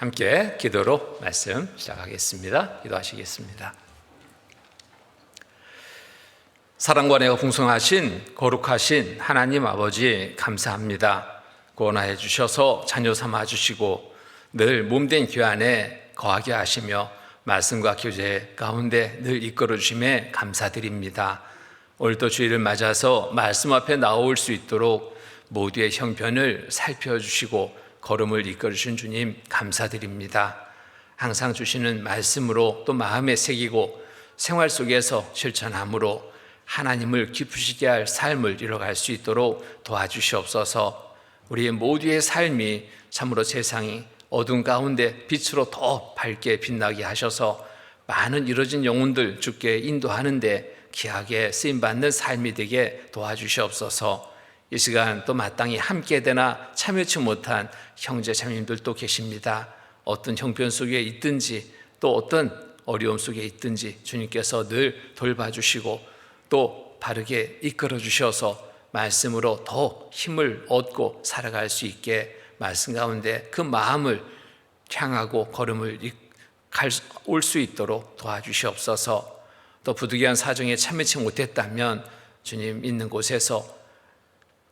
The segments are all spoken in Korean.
함께 기도로 말씀 시작하겠습니다. 기도하시겠습니다. 사랑과 은혜가 풍성하신 거룩하신 하나님 아버지 감사합니다. 구원하여 주셔서 자녀 삼아 주시고 늘 몸된 귀환에 거하게 하시며 말씀과 교제 가운데 늘 이끌어 주심에 감사드립니다. 오늘도 주일을 맞아서 말씀 앞에 나올 수 있도록 모두의 형편을 살펴주시고 걸음을 이끌어 주신 주님 감사드립니다. 항상 주시는 말씀으로 또 마음에 새기고 생활 속에서 실천함으로 하나님을 기쁘시게 할 삶을 이뤄갈 수 있도록 도와주시옵소서. 우리의 모두의 삶이 참으로 세상이 어두운 가운데 빛으로 더 밝게 빛나게 하셔서 많은 이루어진 영혼들 주께 인도하는데 귀하게 쓰임받는 삶이 되게 도와주시옵소서. 이 시간 또 마땅히 함께 되나 참여치 못한 형제 자매님들도 계십니다. 어떤 형편 속에 있든지 또 어떤 어려움 속에 있든지 주님께서 늘 돌봐주시고 또 바르게 이끌어 주셔서 말씀으로 더 힘을 얻고 살아갈 수 있게 말씀 가운데 그 마음을 향하고 걸음을 올 수 있도록 도와주시옵소서. 또 부득이한 사정에 참여치 못했다면 주님 있는 곳에서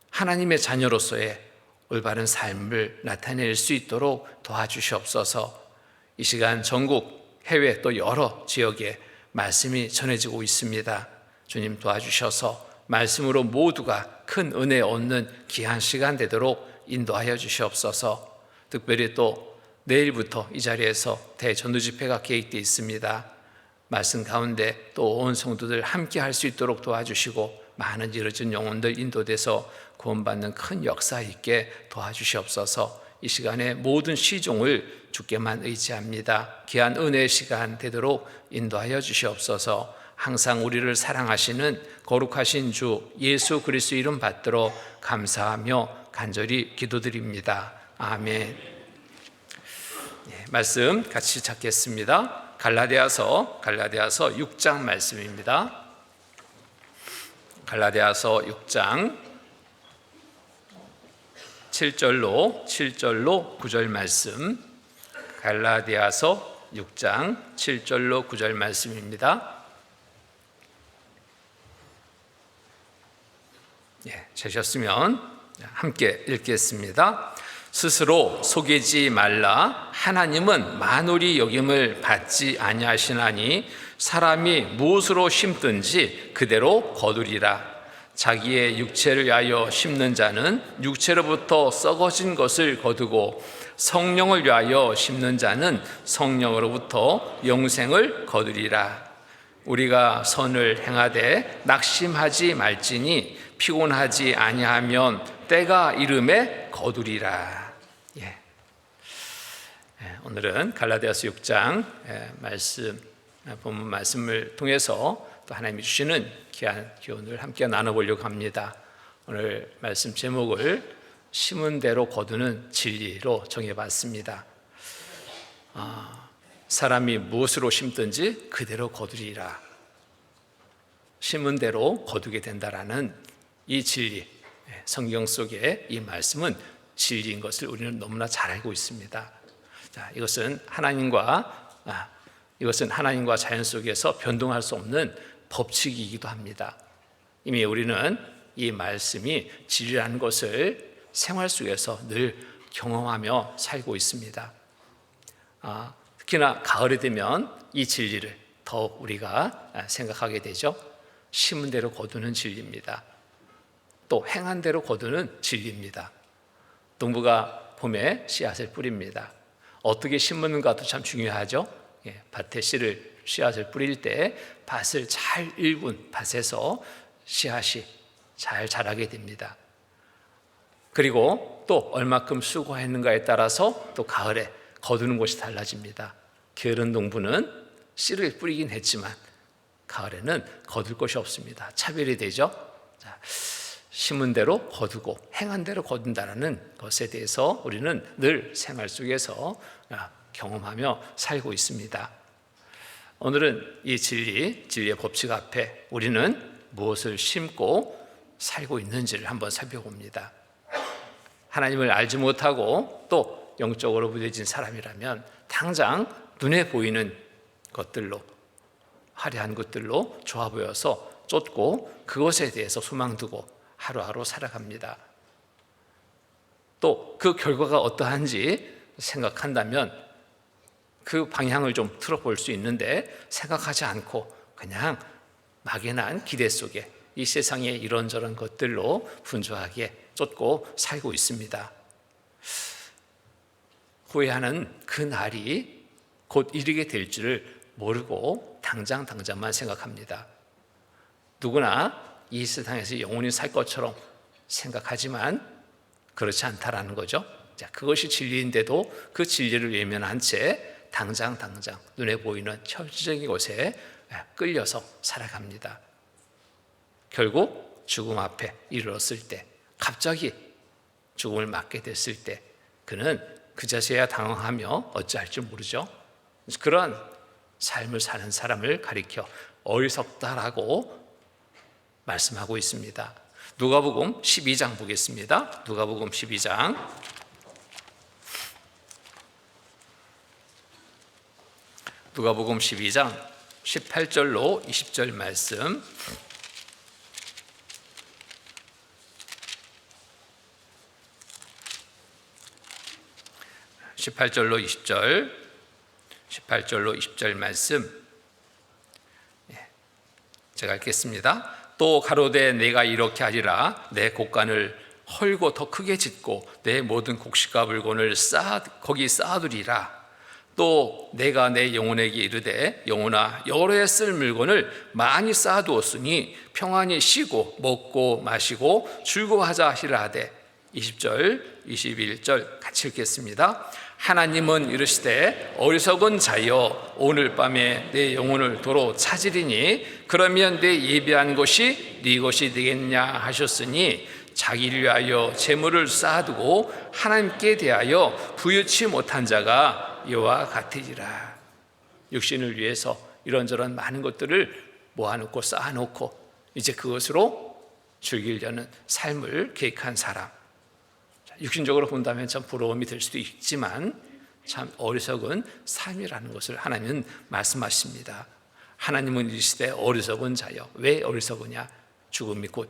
하나님의 자녀로서의 올바른 삶을 나타낼 수 있도록 도와주시옵소서. 이 시간 전국, 해외 또 여러 지역에 말씀이 전해지고 있습니다. 주님 도와주셔서 말씀으로 모두가 큰 은혜 얻는 귀한 시간 되도록 인도하여 주시옵소서. 특별히 또 내일부터 이 자리에서 대전도 집회가 계획되어 있습니다. 말씀 가운데 또 온 성도들 함께 할 수 있도록 도와주시고 많은 이루어진 영혼들 인도돼서 구원받는 큰 역사 있게 도와주시옵소서. 이 시간에 모든 시종을 주께만 의지합니다. 귀한 은혜의 시간 되도록 인도하여 주시옵소서. 항상 우리를 사랑하시는 거룩하신 주 예수 그리스도 이름 받들어 감사하며 간절히 기도드립니다. 아멘. 말씀 같이 찾겠습니다. 갈라디아서 6장 말씀입니다. 갈라디아서 6장 7절로 9절 말씀. 갈라디아서 6장 7절로 9절 말씀입니다. 찾으셨으면 함께 읽겠습니다. 스스로 속이지 말라. 하나님은 만홀이 여김을 받지 아니하시나니 사람이 무엇으로 심든지 그대로 거두리라. 자기의 육체를 위하여 심는 자는 육체로부터 썩어진 것을 거두고 성령을 위하여 심는 자는 성령으로부터 영생을 거두리라. 우리가 선을 행하되 낙심하지 말지니 피곤하지 아니하면 때가 이름에 거두리라. 오늘은 갈라디아서 6장 본문 말씀을 통해서 또 하나님이 주시는 귀한 교훈을 함께 나눠보려고 합니다. 오늘 말씀 제목을 심은 대로 거두는 진리로 정해봤습니다. 사람이 무엇으로 심든지 그대로 거두리라. 심은 대로 거두게 된다라는 이 진리, 성경 속의 이 말씀은 진리인 것을 우리는 너무나 잘 알고 있습니다. 자, 이것은 하나님과 자연 속에서 변동할 수 없는 법칙이기도 합니다. 이미 우리는 이 말씀이 진리라는 것을 생활 속에서 늘 경험하며 살고 있습니다. 특히나 가을이 되면 이 진리를 더욱 우리가 생각하게 되죠. 심은 대로 거두는 진리입니다. 또 행한 대로 거두는 진리입니다. 농부가 봄에 씨앗을 뿌립니다. 어떻게 심는가도 참 중요하죠. 밭에 씨앗을 뿌릴 때 밭을 잘 일군 밭에서 씨앗이 잘 자라게 됩니다. 그리고 또 얼마큼 수고했는가에 따라서 또 가을에 거두는 것이 달라집니다. 게으른 농부는 씨를 뿌리긴 했지만 가을에는 거둘 것이 없습니다. 차별이 되죠. 심은 대로 거두고 행한 대로 거둔다는 것에 대해서 우리는 늘 생활 속에서 경험하며 살고 있습니다. 오늘은 이 진리의 법칙 앞에 우리는 무엇을 심고 살고 있는지를 한번 살펴봅니다. 하나님을 알지 못하고 또 영적으로 무뎌진 사람이라면 당장 눈에 보이는 것들로, 화려한 것들로 좋아 보여서 쫓고 그것에 대해서 소망 두고 하루하루 살아갑니다. 또 그 결과가 어떠한지 생각한다면 그 방향을 좀 틀어볼 수 있는데 생각하지 않고 그냥 막연한 기대 속에 이 세상의 이런저런 것들로 분주하게 쫓고 살고 있습니다. 후회하는 그 날이 곧 이르게 될 줄을 모르고 당장만 생각합니다. 누구나 이 세상에서 영원히 살 것처럼 생각하지만 그렇지 않다라는 거죠. 자, 그것이 진리인데도 그 진리를 외면한 채 당장 눈에 보이는 현실적인 것에 끌려서 살아갑니다. 결국 죽음 앞에 이르렀을 때, 갑자기 죽음을 맞게 됐을 때 그는 그제서야 당황하며 어찌할 줄 모르죠. 그런 삶을 사는 사람을 가리켜 어리석다라고 말씀하고 있습니다. 누가복음 12장 보겠습니다. 누가복음 12장 18절로 20절 말씀. (18절로 20절) 말씀 제가 읽겠습니다. 또 가로되 내가 이렇게 하리라. 내 곡간을 헐고 더 크게 짓고 내 모든 곡식과 물건을 거기 쌓아두리라. 또 내가 내 영혼에게 이르되 영혼아 여러 해 쓸 물건을 많이 쌓아두었으니 평안히 쉬고 먹고 마시고 즐거워하자 하시라 하되. 20절 21절 같이 읽겠습니다. 하나님은 이르시되 어리석은 자여 오늘 밤에 내 영혼을 도로 찾으리니 그러면 내 예비한 것이 네 것이 되겠냐 하셨으니 자기를 위하여 재물을 쌓아두고 하나님께 대하여 부유치 못한 자가 이와 같으리라. 육신을 위해서 이런저런 많은 것들을 모아놓고 쌓아놓고 이제 그것으로 즐기려는 삶을 계획한 사람, 육신적으로 본다면 참 부러움이 될 수도 있지만 참 어리석은 삶이라는 것을 하나님은 말씀하십니다. 하나님은 이르시되 어리석은 자여. 왜 어리석으냐? 죽음이 곧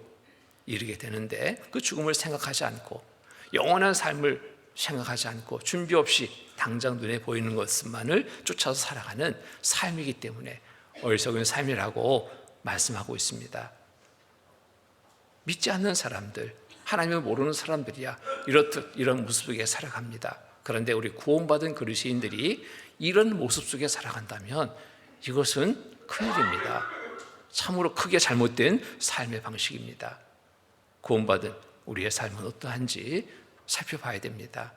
이르게 되는데 그 죽음을 생각하지 않고 영원한 삶을 생각하지 않고 준비 없이 당장 눈에 보이는 것만을 쫓아서 살아가는 삶이기 때문에 어리석은 삶이라고 말씀하고 있습니다. 믿지 않는 사람들, 하나님을 모르는 사람들이야 이렇듯 이런 모습 속에 살아갑니다. 그런데 우리 구원받은 그리스도인들이 이런 모습 속에 살아간다면 이것은 큰일입니다. 참으로 크게 잘못된 삶의 방식입니다. 구원받은 우리의 삶은 어떠한지 살펴봐야 됩니다.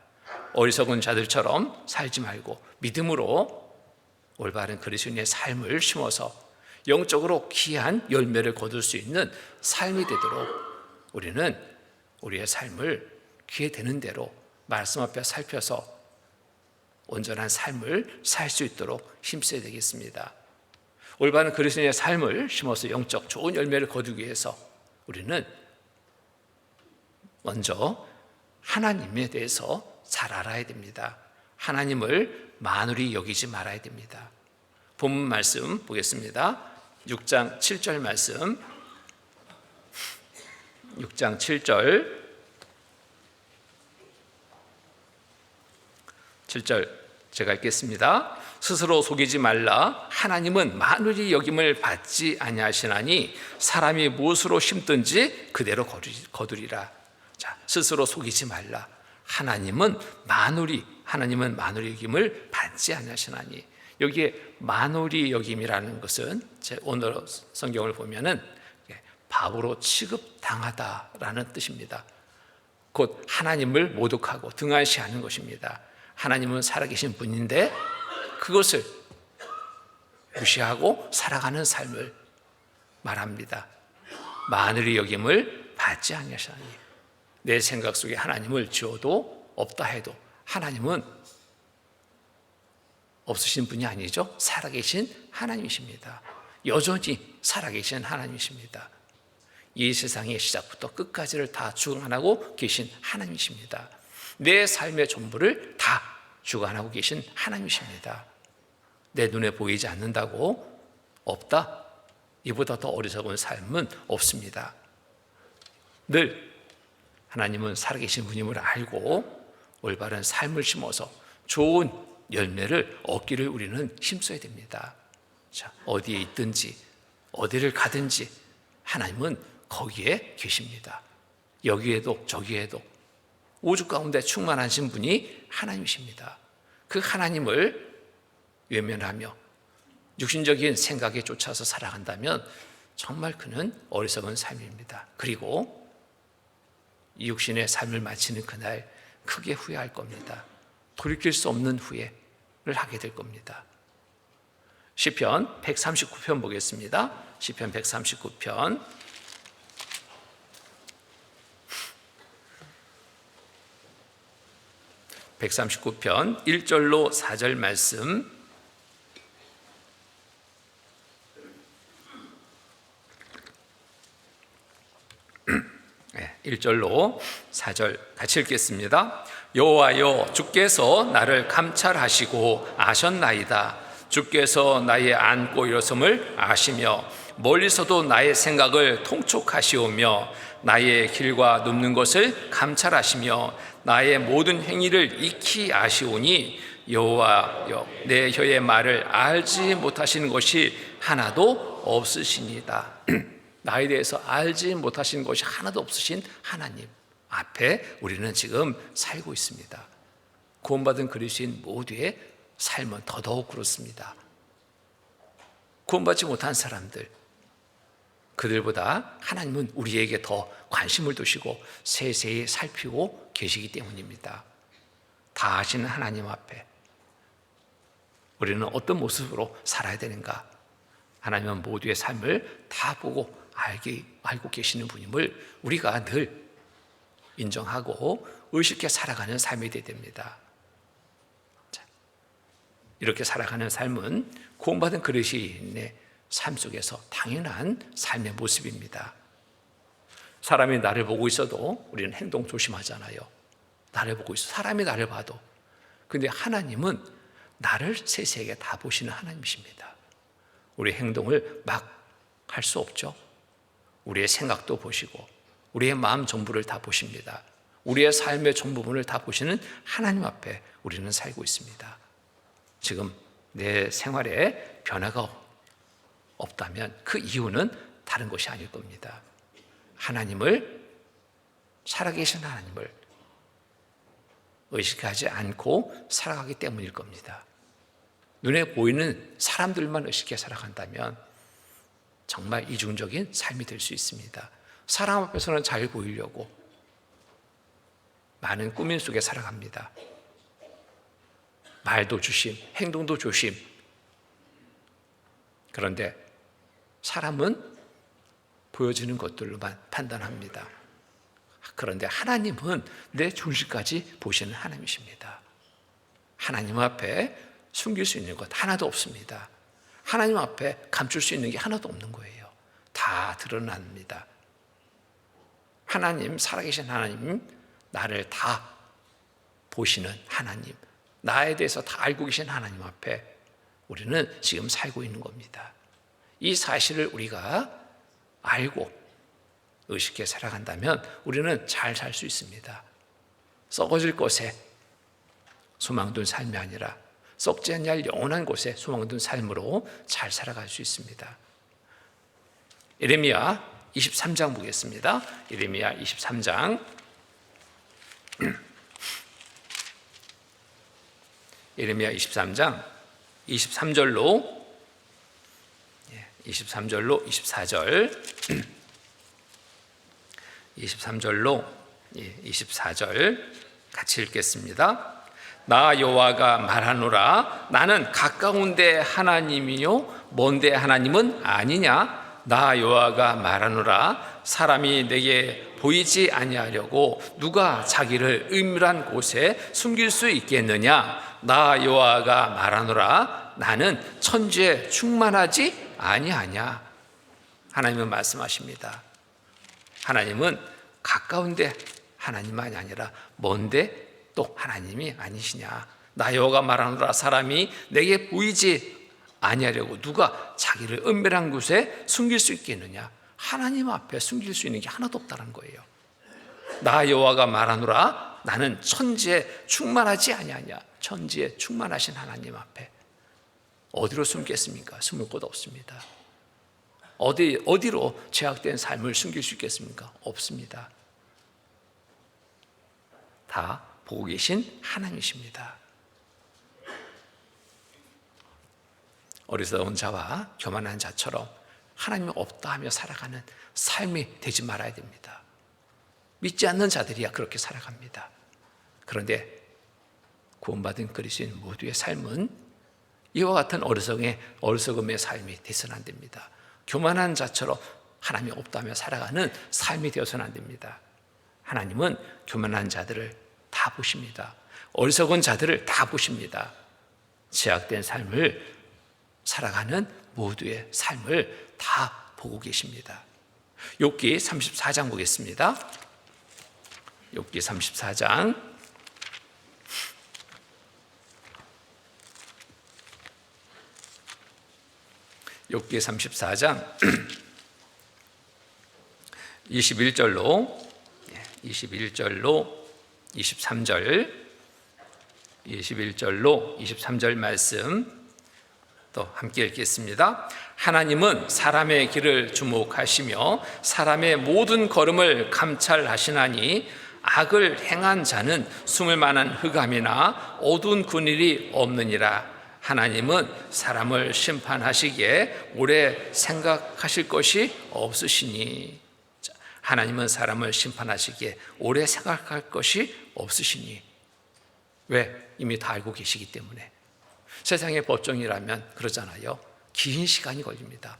어리석은 자들처럼 살지 말고 믿음으로 올바른 그리스도인의 삶을 심어서 영적으로 귀한 열매를 거둘 수 있는 삶이 되도록 우리는 우리의 삶을 귀에 되는 대로 말씀 앞에 살펴서 온전한 삶을 살 수 있도록 힘써야 되겠습니다. 올바른 그리스도인의 삶을 심어서 영적 좋은 열매를 거두기 위해서 우리는 먼저 하나님에 대해서 잘 알아야 됩니다. 하나님을 만홀히 여기지 말아야 됩니다. 본문 말씀 보겠습니다. 6장 7절 말씀. 6장 7절 제가 읽겠습니다. 스스로 속이지 말라. 하나님은 만홀히 여김을 받지 아니하시나니 사람이 무엇으로 심든지 그대로 거두리라. 자, 스스로 속이지 말라. 하나님은 만홀히 여김을 받지 아니하시나니. 여기에 만홀히 여김이라는 것은 제 오늘 성경을 보면은 바보로 취급당하다라는 뜻입니다. 곧 하나님을 모독하고 등한시하는 것입니다. 하나님은 살아계신 분인데 그것을 무시하고 살아가는 삶을 말합니다. 만홀히 여김을 받지 아니하시나니. 내 생각 속에 하나님을 지어도 없다 해도 하나님은 없으신 분이 아니죠. 살아계신 하나님이십니다. 여전히 살아계신 하나님이십니다. 이 세상의 시작부터 끝까지를 다 주관하고 계신 하나님이십니다. 내 삶의 전부를 다 주관하고 계신 하나님이십니다. 내 눈에 보이지 않는다고 없다? 이보다 더 어리석은 삶은 없습니다. 늘 하나님은 살아계신 분임을 알고 올바른 삶을 심어서 좋은 열매를 얻기를 우리는 힘써야 됩니다. 자, 어디에 있든지 어디를 가든지 하나님은 거기에 계십니다. 여기에도 저기에도 우주 가운데 충만하신 분이 하나님이십니다. 그 하나님을 외면하며 육신적인 생각에 쫓아서 살아간다면 정말 그는 어리석은 삶입니다. 그리고 이 육신의 삶을 마치는 그날 크게 후회할 겁니다. 돌이킬 수 없는 후회를 하게 될 겁니다. 시편 139편 보겠습니다. 시편 139편 1절로 4절 말씀. 1절로 4절 같이 읽겠습니다. 여호와여, 주께서 나를 감찰하시고 아셨나이다. 주께서 나의 앉고 일어섬을 아시며 멀리서도 나의 생각을 통촉하시오며 나의 길과 눕는 것을 감찰하시며 나의 모든 행위를 익히 아시오니 여호와여, 내 혀의 말을 알지 못하시는 것이 하나도 없으시니다. 나에 대해서 알지 못하시는 것이 하나도 없으신 하나님 앞에 우리는 지금 살고 있습니다. 구원받은 그리스도인 모두의 삶은 더더욱 그렇습니다. 구원받지 못한 사람들, 그들보다 하나님은 우리에게 더 관심을 두시고 세세히 살피고 계시기 때문입니다. 다 아시는 하나님 앞에 우리는 어떤 모습으로 살아야 되는가? 하나님은 모두의 삶을 다 보고 알고 계시는 분임을 우리가 늘 인정하고 의식해 살아가는 삶이 되어야 됩니다. 이렇게 살아가는 삶은 구원받은 그리스도인의 삶 속에서 당연한 삶의 모습입니다. 사람이 나를 보고 있어도 우리는 행동 조심하잖아요. 나를 보고 있어. 사람이 나를 봐도. 근데 하나님은 나를 세세하게 다 보시는 하나님이십니다. 우리 행동을 막 할 수 없죠. 우리의 생각도 보시고 우리의 마음 전부를 다 보십니다. 우리의 삶의 전 부분을 다 보시는 하나님 앞에 우리는 살고 있습니다. 지금 내 생활에 변화가 없다면 그 이유는 다른 것이 아닐 겁니다. 하나님을, 살아계신 하나님을 의식하지 않고 살아가기 때문일 겁니다. 눈에 보이는 사람들만 의식해 살아간다면 정말 이중적인 삶이 될 수 있습니다. 사람 앞에서는 잘 보이려고 많은 꾸밈 속에 살아갑니다. 말도 조심, 행동도 조심. 그런데 사람은 보여지는 것들로만 판단합니다. 그런데 하나님은 내 중심까지 보시는 하나님이십니다. 하나님 앞에 숨길 수 있는 것 하나도 없습니다. 하나님 앞에 감출 수 있는 게 하나도 없는 거예요. 다 드러납니다. 하나님, 살아계신 하나님, 나를 다 보시는 하나님, 나에 대해서 다 알고 계신 하나님 앞에 우리는 지금 살고 있는 겁니다. 이 사실을 우리가 알고 의식해 살아간다면 우리는 잘 살 수 있습니다. 썩어질 것에 소망 둔 삶이 아니라 썩지 않을 영원한 곳에 소망 둔 삶으로 잘 살아갈 수 있습니다. 예레미야 23장 보겠습니다. 예레미야 23장 예레미야 23장 23절로 24절 23절로 24절 같이 읽겠습니다. 나 여호와가 말하노라. 나는 가까운데 하나님이요 먼데 하나님은 아니냐. 나 여호와가 말하노라. 사람이 내게 보이지 아니하려고 누가 자기를 은밀한 곳에 숨길 수 있겠느냐. 나 여호와가 말하노라. 나는 천지에 충만하지 아니하냐. 하나님은 말씀하십니다. 하나님은 가까운데 하나님만이 아니라 먼데 또 하나님이 아니시냐? 나 여호와가 말하노라 사람이 내게 보이지 아니하려고 누가 자기를 은밀한 곳에 숨길 수 있겠느냐? 하나님 앞에 숨길 수 있는 게 하나도 없다는 거예요. 나 여호와가 말하노라 나는 천지에 충만하지 아니하냐? 천지에 충만하신 하나님 앞에 어디로 숨겠습니까? 숨을 곳 없습니다. 어디로 죄악된 삶을 숨길 수 있겠습니까? 없습니다. 다 보고 계신 하나님이십니다. 어리석은 자와 교만한 자처럼 하나님이 없다 하며 살아가는 삶이 되지 말아야 됩니다. 믿지 않는 자들이야 그렇게 살아갑니다. 그런데 구원받은 그리스도인 모두의 삶은 이와 같은 어리석음의 삶이 되어서는 안 됩니다. 교만한 자처럼 하나님이 없다며 살아가는 삶이 되어서는 안 됩니다. 하나님은 교만한 자들을 다 보십니다. 어리석은 자들을 다 보십니다. 제약된 삶을 살아가는 모두의 삶을 다 보고 계십니다. 욥기 34장 보겠습니다. 욥기 34장 욥기 34장 21절로 23절 21절로 23절 말씀 또 함께 읽겠습니다. 하나님은 사람의 길을 주목하시며 사람의 모든 걸음을 감찰하시나니 악을 행한 자는 숨을 만한 흑암이나 어두운 그늘이 없느니라. 하나님은 사람을 심판하시기에 오래 생각하실 것이 없으시니. 하나님은 사람을 심판하시기에 오래 생각할 것이 없으시니. 왜? 이미 다 알고 계시기 때문에. 세상의 법정이라면 그러잖아요. 긴 시간이 걸립니다.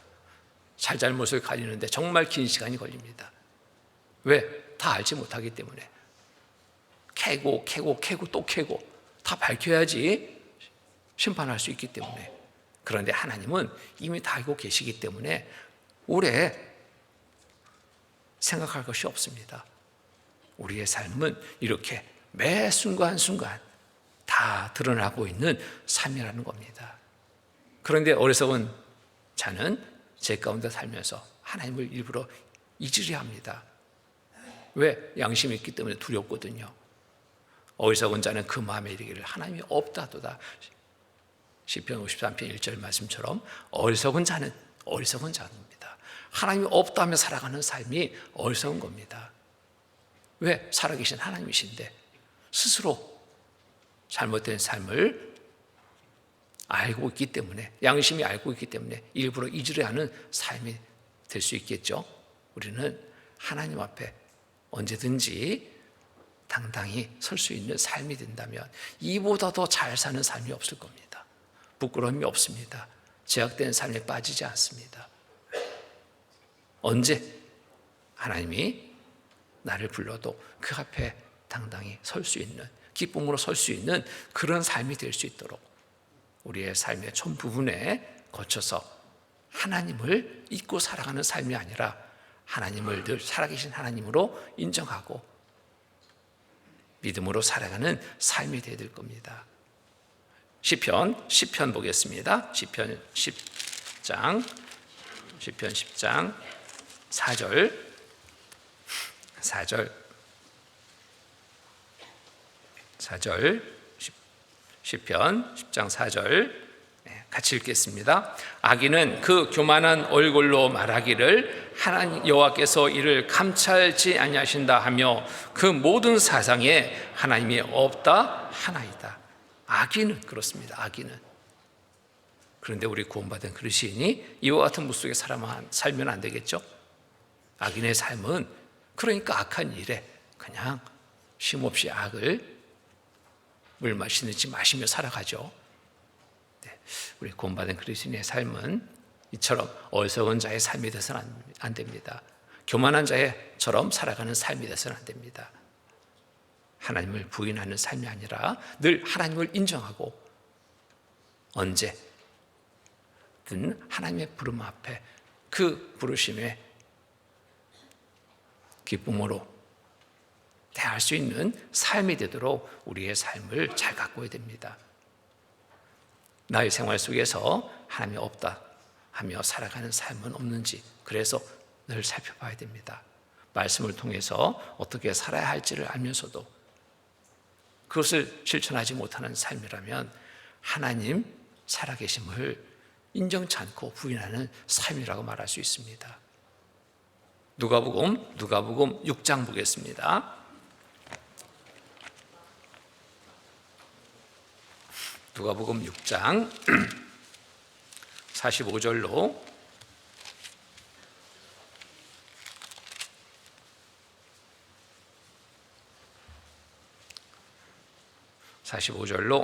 잘잘못을 가리는데 정말 긴 시간이 걸립니다. 왜? 다 알지 못하기 때문에. 캐고 또 캐고 다 밝혀야지 심판할 수 있기 때문에. 그런데 하나님은 이미 다 알고 계시기 때문에 오래 생각할 것이 없습니다. 우리의 삶은 이렇게 매 순간순간 다 드러나고 있는 삶이라는 겁니다. 그런데 어리석은 자는 제 가운데 살면서 하나님을 일부러 잊으려 합니다. 왜? 양심이 있기 때문에 두렵거든요. 어리석은 자는 그 마음에 이르기를 하나님이 없다도다. 시편 53편 1절 말씀처럼 어리석은 자는 어리석은 자입니다. 하나님이 없다며 살아가는 삶이 어리석은 겁니다. 왜? 살아계신 하나님이신데 스스로 잘못된 삶을 알고 있기 때문에, 양심이 알고 있기 때문에 일부러 잊으려 하는 삶이 될 수 있겠죠. 우리는 하나님 앞에 언제든지 당당히 설 수 있는 삶이 된다면 이보다 더 잘 사는 삶이 없을 겁니다. 부끄러움이 없습니다. 제약된 삶에 빠지지 않습니다. 언제 하나님이 나를 불러도 그 앞에 당당히 설 수 있는, 기쁨으로 설 수 있는 그런 삶이 될 수 있도록 우리의 삶의 전 부분에 거쳐서 하나님을 잊고 살아가는 삶이 아니라 하나님을 늘 살아계신 하나님으로 인정하고 믿음으로 살아가는 삶이 되어야 될 겁니다. 시편 보겠습니다. 시편 10장 4절 시편 10장 4절 같이 읽겠습니다. 악인은 그 교만한 얼굴로 말하기를 하나님 여호와께서 이를 감찰지 아니하신다 하며 그 모든 사상에 하나님이 없다 하나이다. 악인은 그렇습니다. 악인은. 그런데 우리 구원받은 그리스도인이 이와 같은 모습 속에 살면 안 되겠죠? 악인의 삶은 그러니까 악한 일에 그냥 쉼없이 악을 물 마시는지 마시며 살아가죠. 네, 우리 구원받은 그리스도인의 삶은 이처럼 어리석은 자의 삶이 되서는 안 됩니다. 교만한 자처럼 살아가는 삶이 되서는 안 됩니다. 하나님을 부인하는 삶이 아니라 늘 하나님을 인정하고 언제든 하나님의 부름 앞에 그 부르심에 기쁨으로 대할 수 있는 삶이 되도록 우리의 삶을 잘 가꿔야 됩니다. 나의 생활 속에서 하나님이 없다 하며 살아가는 삶은 없는지, 그래서 늘 살펴봐야 됩니다. 말씀을 통해서 어떻게 살아야 할지를 알면서도 그것을 실천하지 못하는 삶이라면 하나님 살아계심을 인정치 않고 부인하는 삶이라고 말할 수 있습니다. 누가복음 6장 보겠습니다. 누가복음 6장 45절로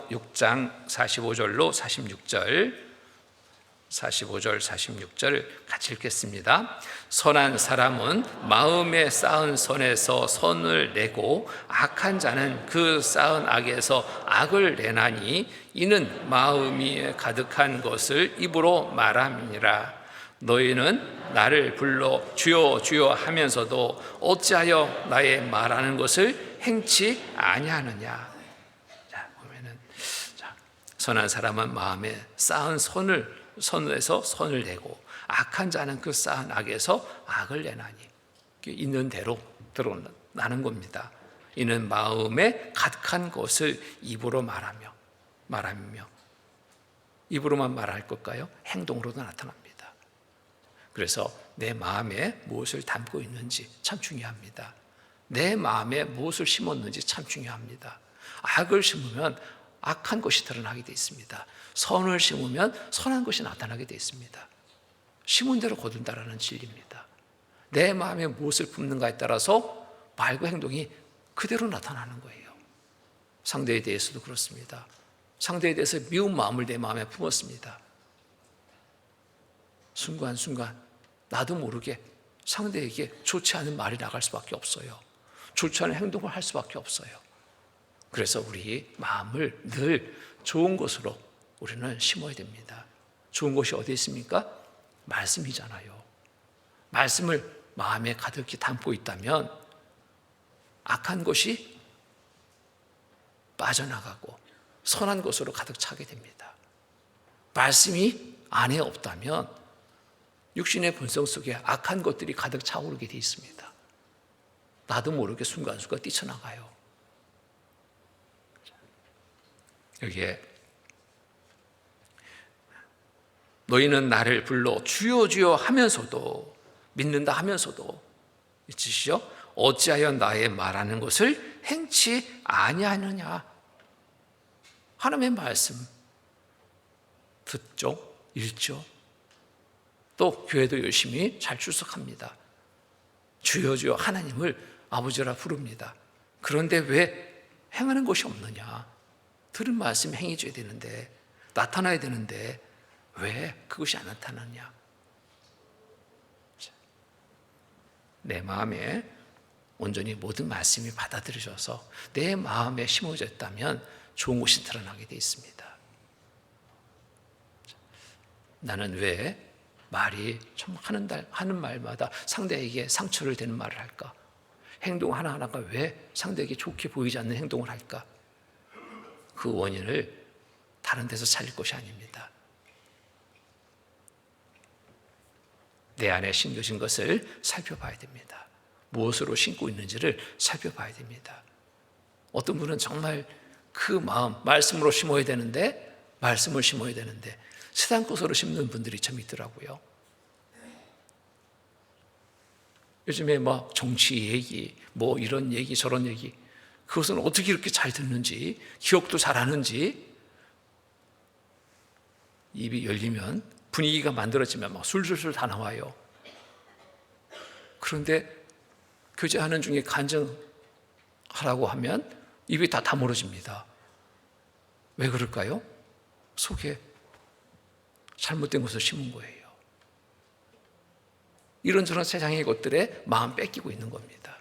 6장 45절로 46절, 45절 46절 같이 읽겠습니다. 선한 사람은 마음에 쌓은 선에서 선을 내고 악한 자는 그 쌓은 악에서 악을 내나니 이는 마음이 가득한 것을 입으로 말함이니라. 너희는 나를 불러 주여 주여 하면서도 어찌하여 나의 말하는 것을 행치 아니하느냐. 선한 사람은 마음에 쌓은 선에서 선을 내고 악한 자는 그 쌓은 악에서 악을 내나니, 있는 대로 드러나는 겁니다. 이는 마음에 가득한 것을 입으로 말하며 입으로만 말할 걸까요? 행동으로도 나타납니다. 그래서 내 마음에 무엇을 담고 있는지 참 중요합니다. 내 마음에 무엇을 심었는지 참 중요합니다. 악을 심으면 악한 것이 드러나게 되어 있습니다. 선을 심으면 선한 것이 나타나게 되어 있습니다. 심은 대로 거둔다라는 진리입니다. 내 마음에 무엇을 품는가에 따라서 말과 행동이 그대로 나타나는 거예요. 상대에 대해서도 그렇습니다. 상대에 대해서 미운 마음을 내 마음에 품었습니다. 순간순간 나도 모르게 상대에게 좋지 않은 말이 나갈 수밖에 없어요. 좋지 않은 행동을 할 수밖에 없어요. 그래서 우리 마음을 늘 좋은 것으로 우리는 심어야 됩니다. 좋은 것이 어디 있습니까? 말씀이잖아요. 말씀을 마음에 가득히 담고 있다면 악한 것이 빠져나가고 선한 것으로 가득 차게 됩니다. 말씀이 안에 없다면 육신의 본성 속에 악한 것들이 가득 차오르게 되어 있습니다. 나도 모르게 순간순간 뛰쳐나가요. 여기에 너희는 나를 불러 주여 주여 하면서도, 믿는다 하면서도 잊으시죠? 어찌하여 나의 말하는 것을 행치 아니하느냐. 하나님의 말씀 듣죠, 읽죠, 또 교회도 열심히 잘 출석합니다. 주여 주여 하나님을 아버지라 부릅니다. 그런데 왜 행하는 것이 없느냐? 들은 말씀 행해줘야 되는데, 나타나야 되는데 왜 그것이 안 나타나냐? 내 마음에 온전히 모든 말씀이 받아들여져서 내 마음에 심어졌다면 좋은 것이 드러나게 되어 있습니다. 나는 왜 말이 참 하는 말마다 상대에게 상처를 되는 말을 할까? 행동 하나하나가 왜 상대에게 좋게 보이지 않는 행동을 할까? 그 원인을 다른 데서 찾을 것이 아닙니다. 내 안에 심겨진 것을 살펴봐야 됩니다. 무엇으로 심고 있는지를 살펴봐야 됩니다. 어떤 분은 정말 그 마음, 말씀으로 심어야 되는데, 말씀을 심어야 되는데 세상 것으로 심는 분들이 참 있더라고요. 요즘에 막 정치 얘기, 뭐 이런 얘기 저런 얘기, 그것은 어떻게 이렇게 잘 듣는지, 기억도 잘하는지, 입이 열리면 분위기가 만들어지면 막 술술술 다 나와요. 그런데 교제하는 중에 간증하라고 하면 입이 다 다물어집니다. 왜 그럴까요? 속에 잘못된 것을 심은 거예요. 이런저런 세상의 것들에 마음 뺏기고 있는 겁니다.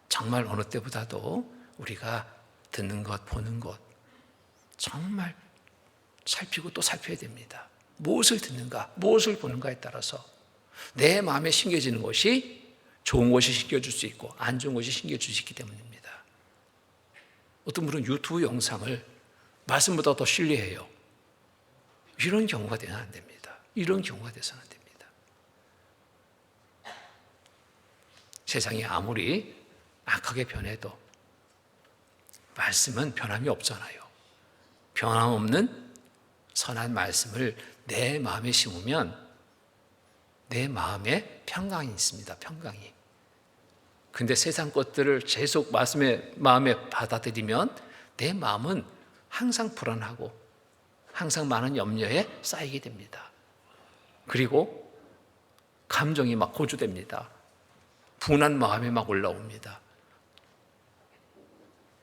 정말 어느 때보다도 우리가 듣는 것, 보는 것 정말 살피고 또 살펴야 됩니다. 무엇을 듣는가, 무엇을 보는가에 따라서 내 마음에 심겨지는 것이 좋은 것이 신겨줄 수 있고 안 좋은 것이 신겨줄 수 있기 때문입니다. 어떤 분은 유튜브 영상을 말씀보다 더 신뢰해요. 이런 경우가 되면 안 됩니다. 이런 경우가 돼서는 안 됩니다. 세상이 아무리 악하게 변해도 말씀은 변함이 없잖아요. 변함없는 선한 말씀을 내 마음에 심으면 내 마음에 평강이 있습니다. 평강이. 근데 세상 것들을 계속 마음에 받아들이면 내 마음은 항상 불안하고 항상 많은 염려에 쌓이게 됩니다. 그리고 감정이 막 고조됩니다. 분한 마음이 막 올라옵니다.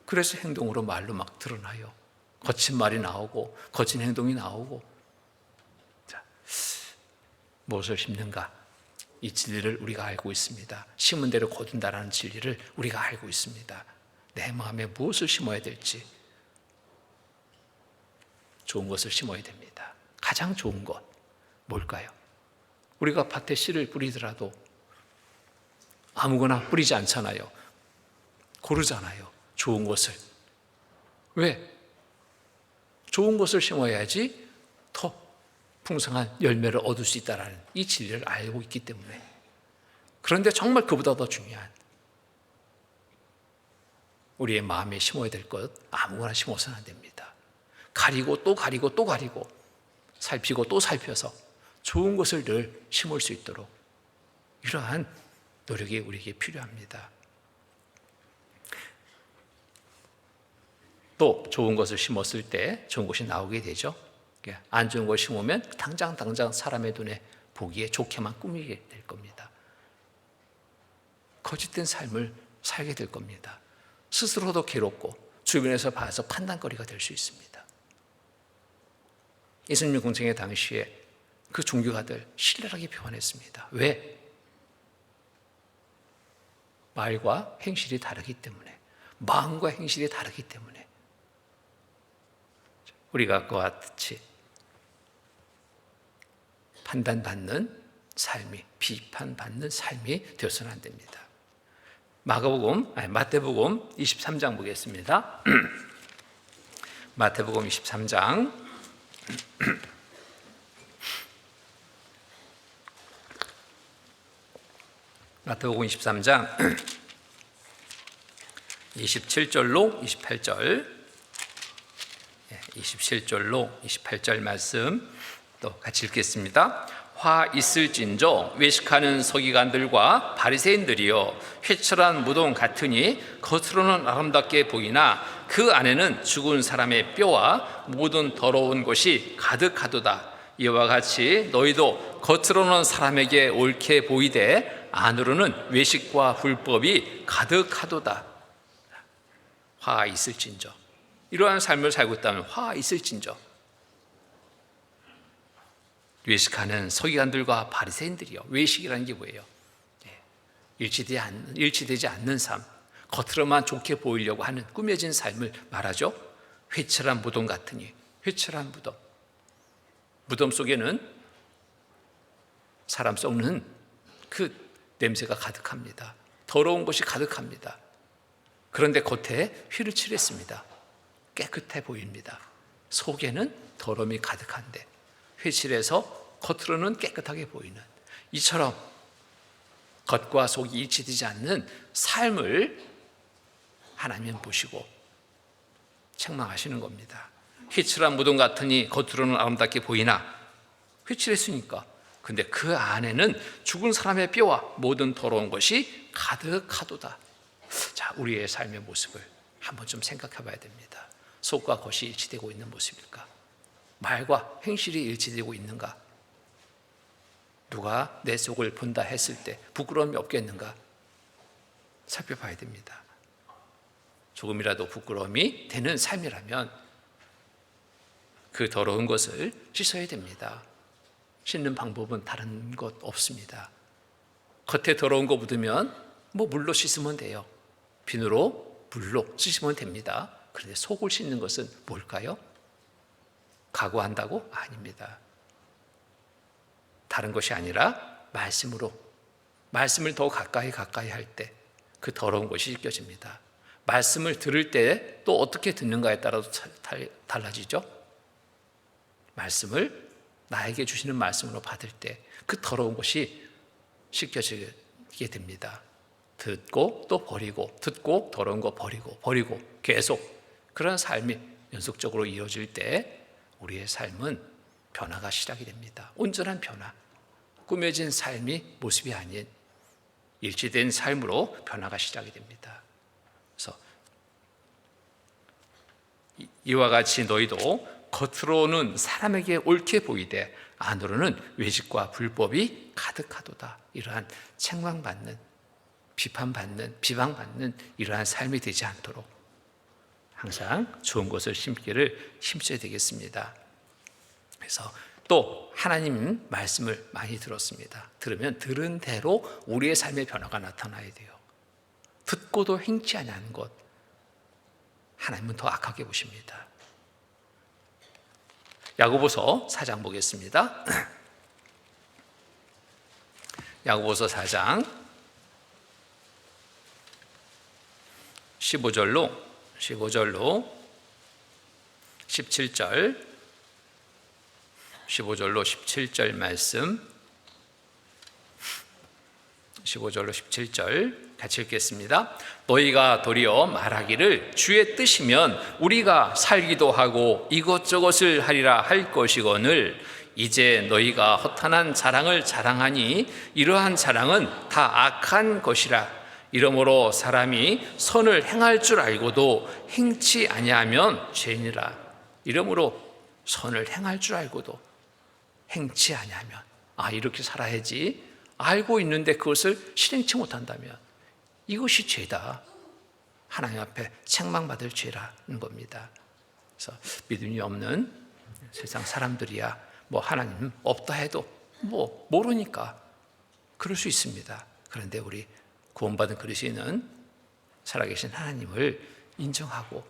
그래서 행동으로 말로 막 드러나요. 거친 말이 나오고 거친 행동이 나오고. 자, 무엇을 심는가? 이 진리를 우리가 알고 있습니다. 심은 대로 거둔다라는 진리를 우리가 알고 있습니다. 내 마음에 무엇을 심어야 될지 좋은 것을 심어야 됩니다. 가장 좋은 것 뭘까요? 우리가 밭에 씨를 뿌리더라도 아무거나 뿌리지 않잖아요. 고르잖아요. 좋은 것을. 왜? 좋은 것을 심어야지 더 풍성한 열매를 얻을 수 있다는 이 진리를 알고 있기 때문에. 그런데 정말 그보다 더 중요한 우리의 마음에 심어야 될 것 아무거나 심어서는 안 됩니다. 가리고 또 가리고 또 가리고 살피고 또 살펴서 좋은 것을 늘 심을 수 있도록 이러한 노력이 우리에게 필요합니다. 또 좋은 것을 심었을 때 좋은 것이 나오게 되죠. 안 좋은 걸 심으면 당장 사람의 눈에 보기에 좋게만 꾸미게 될 겁니다. 거짓된 삶을 살게 될 겁니다. 스스로도 괴롭고 주변에서 봐서 판단거리가 될 수 있습니다. 이순신 공청회 당시에 그 종교가들 신랄하게 표현했습니다. 왜? 말과 행실이 다르기 때문에, 마음과 행실이 다르기 때문에. 우리가 그와 같이 판단받는 삶이, 비판받는 삶이 되어서는 안 됩니다. 마태복음 23장 보겠습니다. 마태복음 23장 마태복음 23장 27절로 28절 27절로 28절 말씀 또 같이 읽겠습니다. 화 있을진저 외식하는 서기관들과 바리새인들이여 회칠한 무덤 같으니 겉으로는 아름답게 보이나 그 안에는 죽은 사람의 뼈와 모든 더러운 것이 가득하도다. 이와 같이 너희도 겉으로는 사람에게 옳게 보이되 안으로는 외식과 불법이 가득하도다. 화 있을진저. 이러한 삶을 살고 있다면 화 있을진저. 외식하는 서기관들과 바리새인들이요. 외식이라는 게 뭐예요? 일치되지 않는 삶, 겉으로만 좋게 보이려고 하는 꾸며진 삶을 말하죠. 회칠한 무덤 같으니. 회칠한 무덤. 무덤 속에는 사람 썩는 그 냄새가 가득합니다. 더러운 것이 가득합니다. 그런데 겉에 휘를 칠했습니다. 깨끗해 보입니다. 속에는 더러움이 가득한데 회칠해서 겉으로는 깨끗하게 보이는, 이처럼 겉과 속이 일치되지 않는 삶을 하나님은 보시고 책망하시는 겁니다. 회칠한 무덤 같으니 겉으로는 아름답게 보이나, 회칠했으니까. 근데 그 안에는 죽은 사람의 뼈와 모든 더러운 것이 가득하도다. 자, 우리의 삶의 모습을 한번 좀 생각해 봐야 됩니다. 속과 겉이 일치되고 있는 모습일까? 말과 행실이 일치되고 있는가? 누가 내 속을 본다 했을 때 부끄러움이 없겠는가? 살펴봐야 됩니다. 조금이라도 부끄러움이 되는 삶이라면 그 더러운 것을 씻어야 됩니다. 씻는 방법은 다른 것 없습니다. 겉에 더러운 거 묻으면 물로 씻으면 돼요. 비누로, 물로 씻으면 됩니다. 그런데 속을 씻는 것은 뭘까요? 각오한다고? 아닙니다. 다른 것이 아니라 말씀으로 말씀을 더 가까이 할 때 그 더러운 것이 씻겨집니다. 말씀을 들을 때 또 어떻게 듣는가에 따라서 달라지죠. 말씀을 나에게 주시는 말씀으로 받을 때 그 더러운 것이 씻겨지게 됩니다. 듣고 또 버리고, 듣고 더러운 거 버리고 계속 그런 삶이 연속적으로 이어질 때 우리의 삶은 변화가 시작이 됩니다. 온전한 변화, 꾸며진 삶이 모습이 아닌 일치된 삶으로 변화가 시작이 됩니다. 그래서 이와 같이 너희도 겉으로는 사람에게 옳게 보이되 안으로는 외식과 불법이 가득하도다. 이러한 책망받는, 비판받는, 비방받는 이러한 삶이 되지 않도록 항상 좋은 것을 심어야 되겠습니다. 그래서 또 하나님 말씀을 많이 들었습니다. 들으면 들은 대로 우리의 삶의 변화가 나타나야 돼요. 듣고도 행치 아니하는 것, 하나님은 더 악하게 보십니다. 야고보서 4장 보겠습니다. 야고보서 4장 15절로 17절 15절로 17절 말씀, 15절로 17절 같이 읽겠습니다. 너희가 도리어 말하기를 주의 뜻이면 우리가 살기도 하고 이것저것을 하리라 할 것이거늘 이제 너희가 허탄한 자랑을 자랑하니 이러한 자랑은 다 악한 것이라. 이러므로 사람이 선을 행할 줄 알고도 행치 아니하면 죄니라. 이러므로 선을 행할 줄 알고도 행치 아니하면, 이렇게 살아야지 알고 있는데 그것을 실행치 못한다면 이것이 죄다. 하나님 앞에 책망받을 죄라는 겁니다. 그래서 믿음이 없는 세상 사람들이야 하나님 없다 해도 모르니까 그럴 수 있습니다. 그런데 우리 구원받은 그리스도인은 살아계신 하나님을 인정하고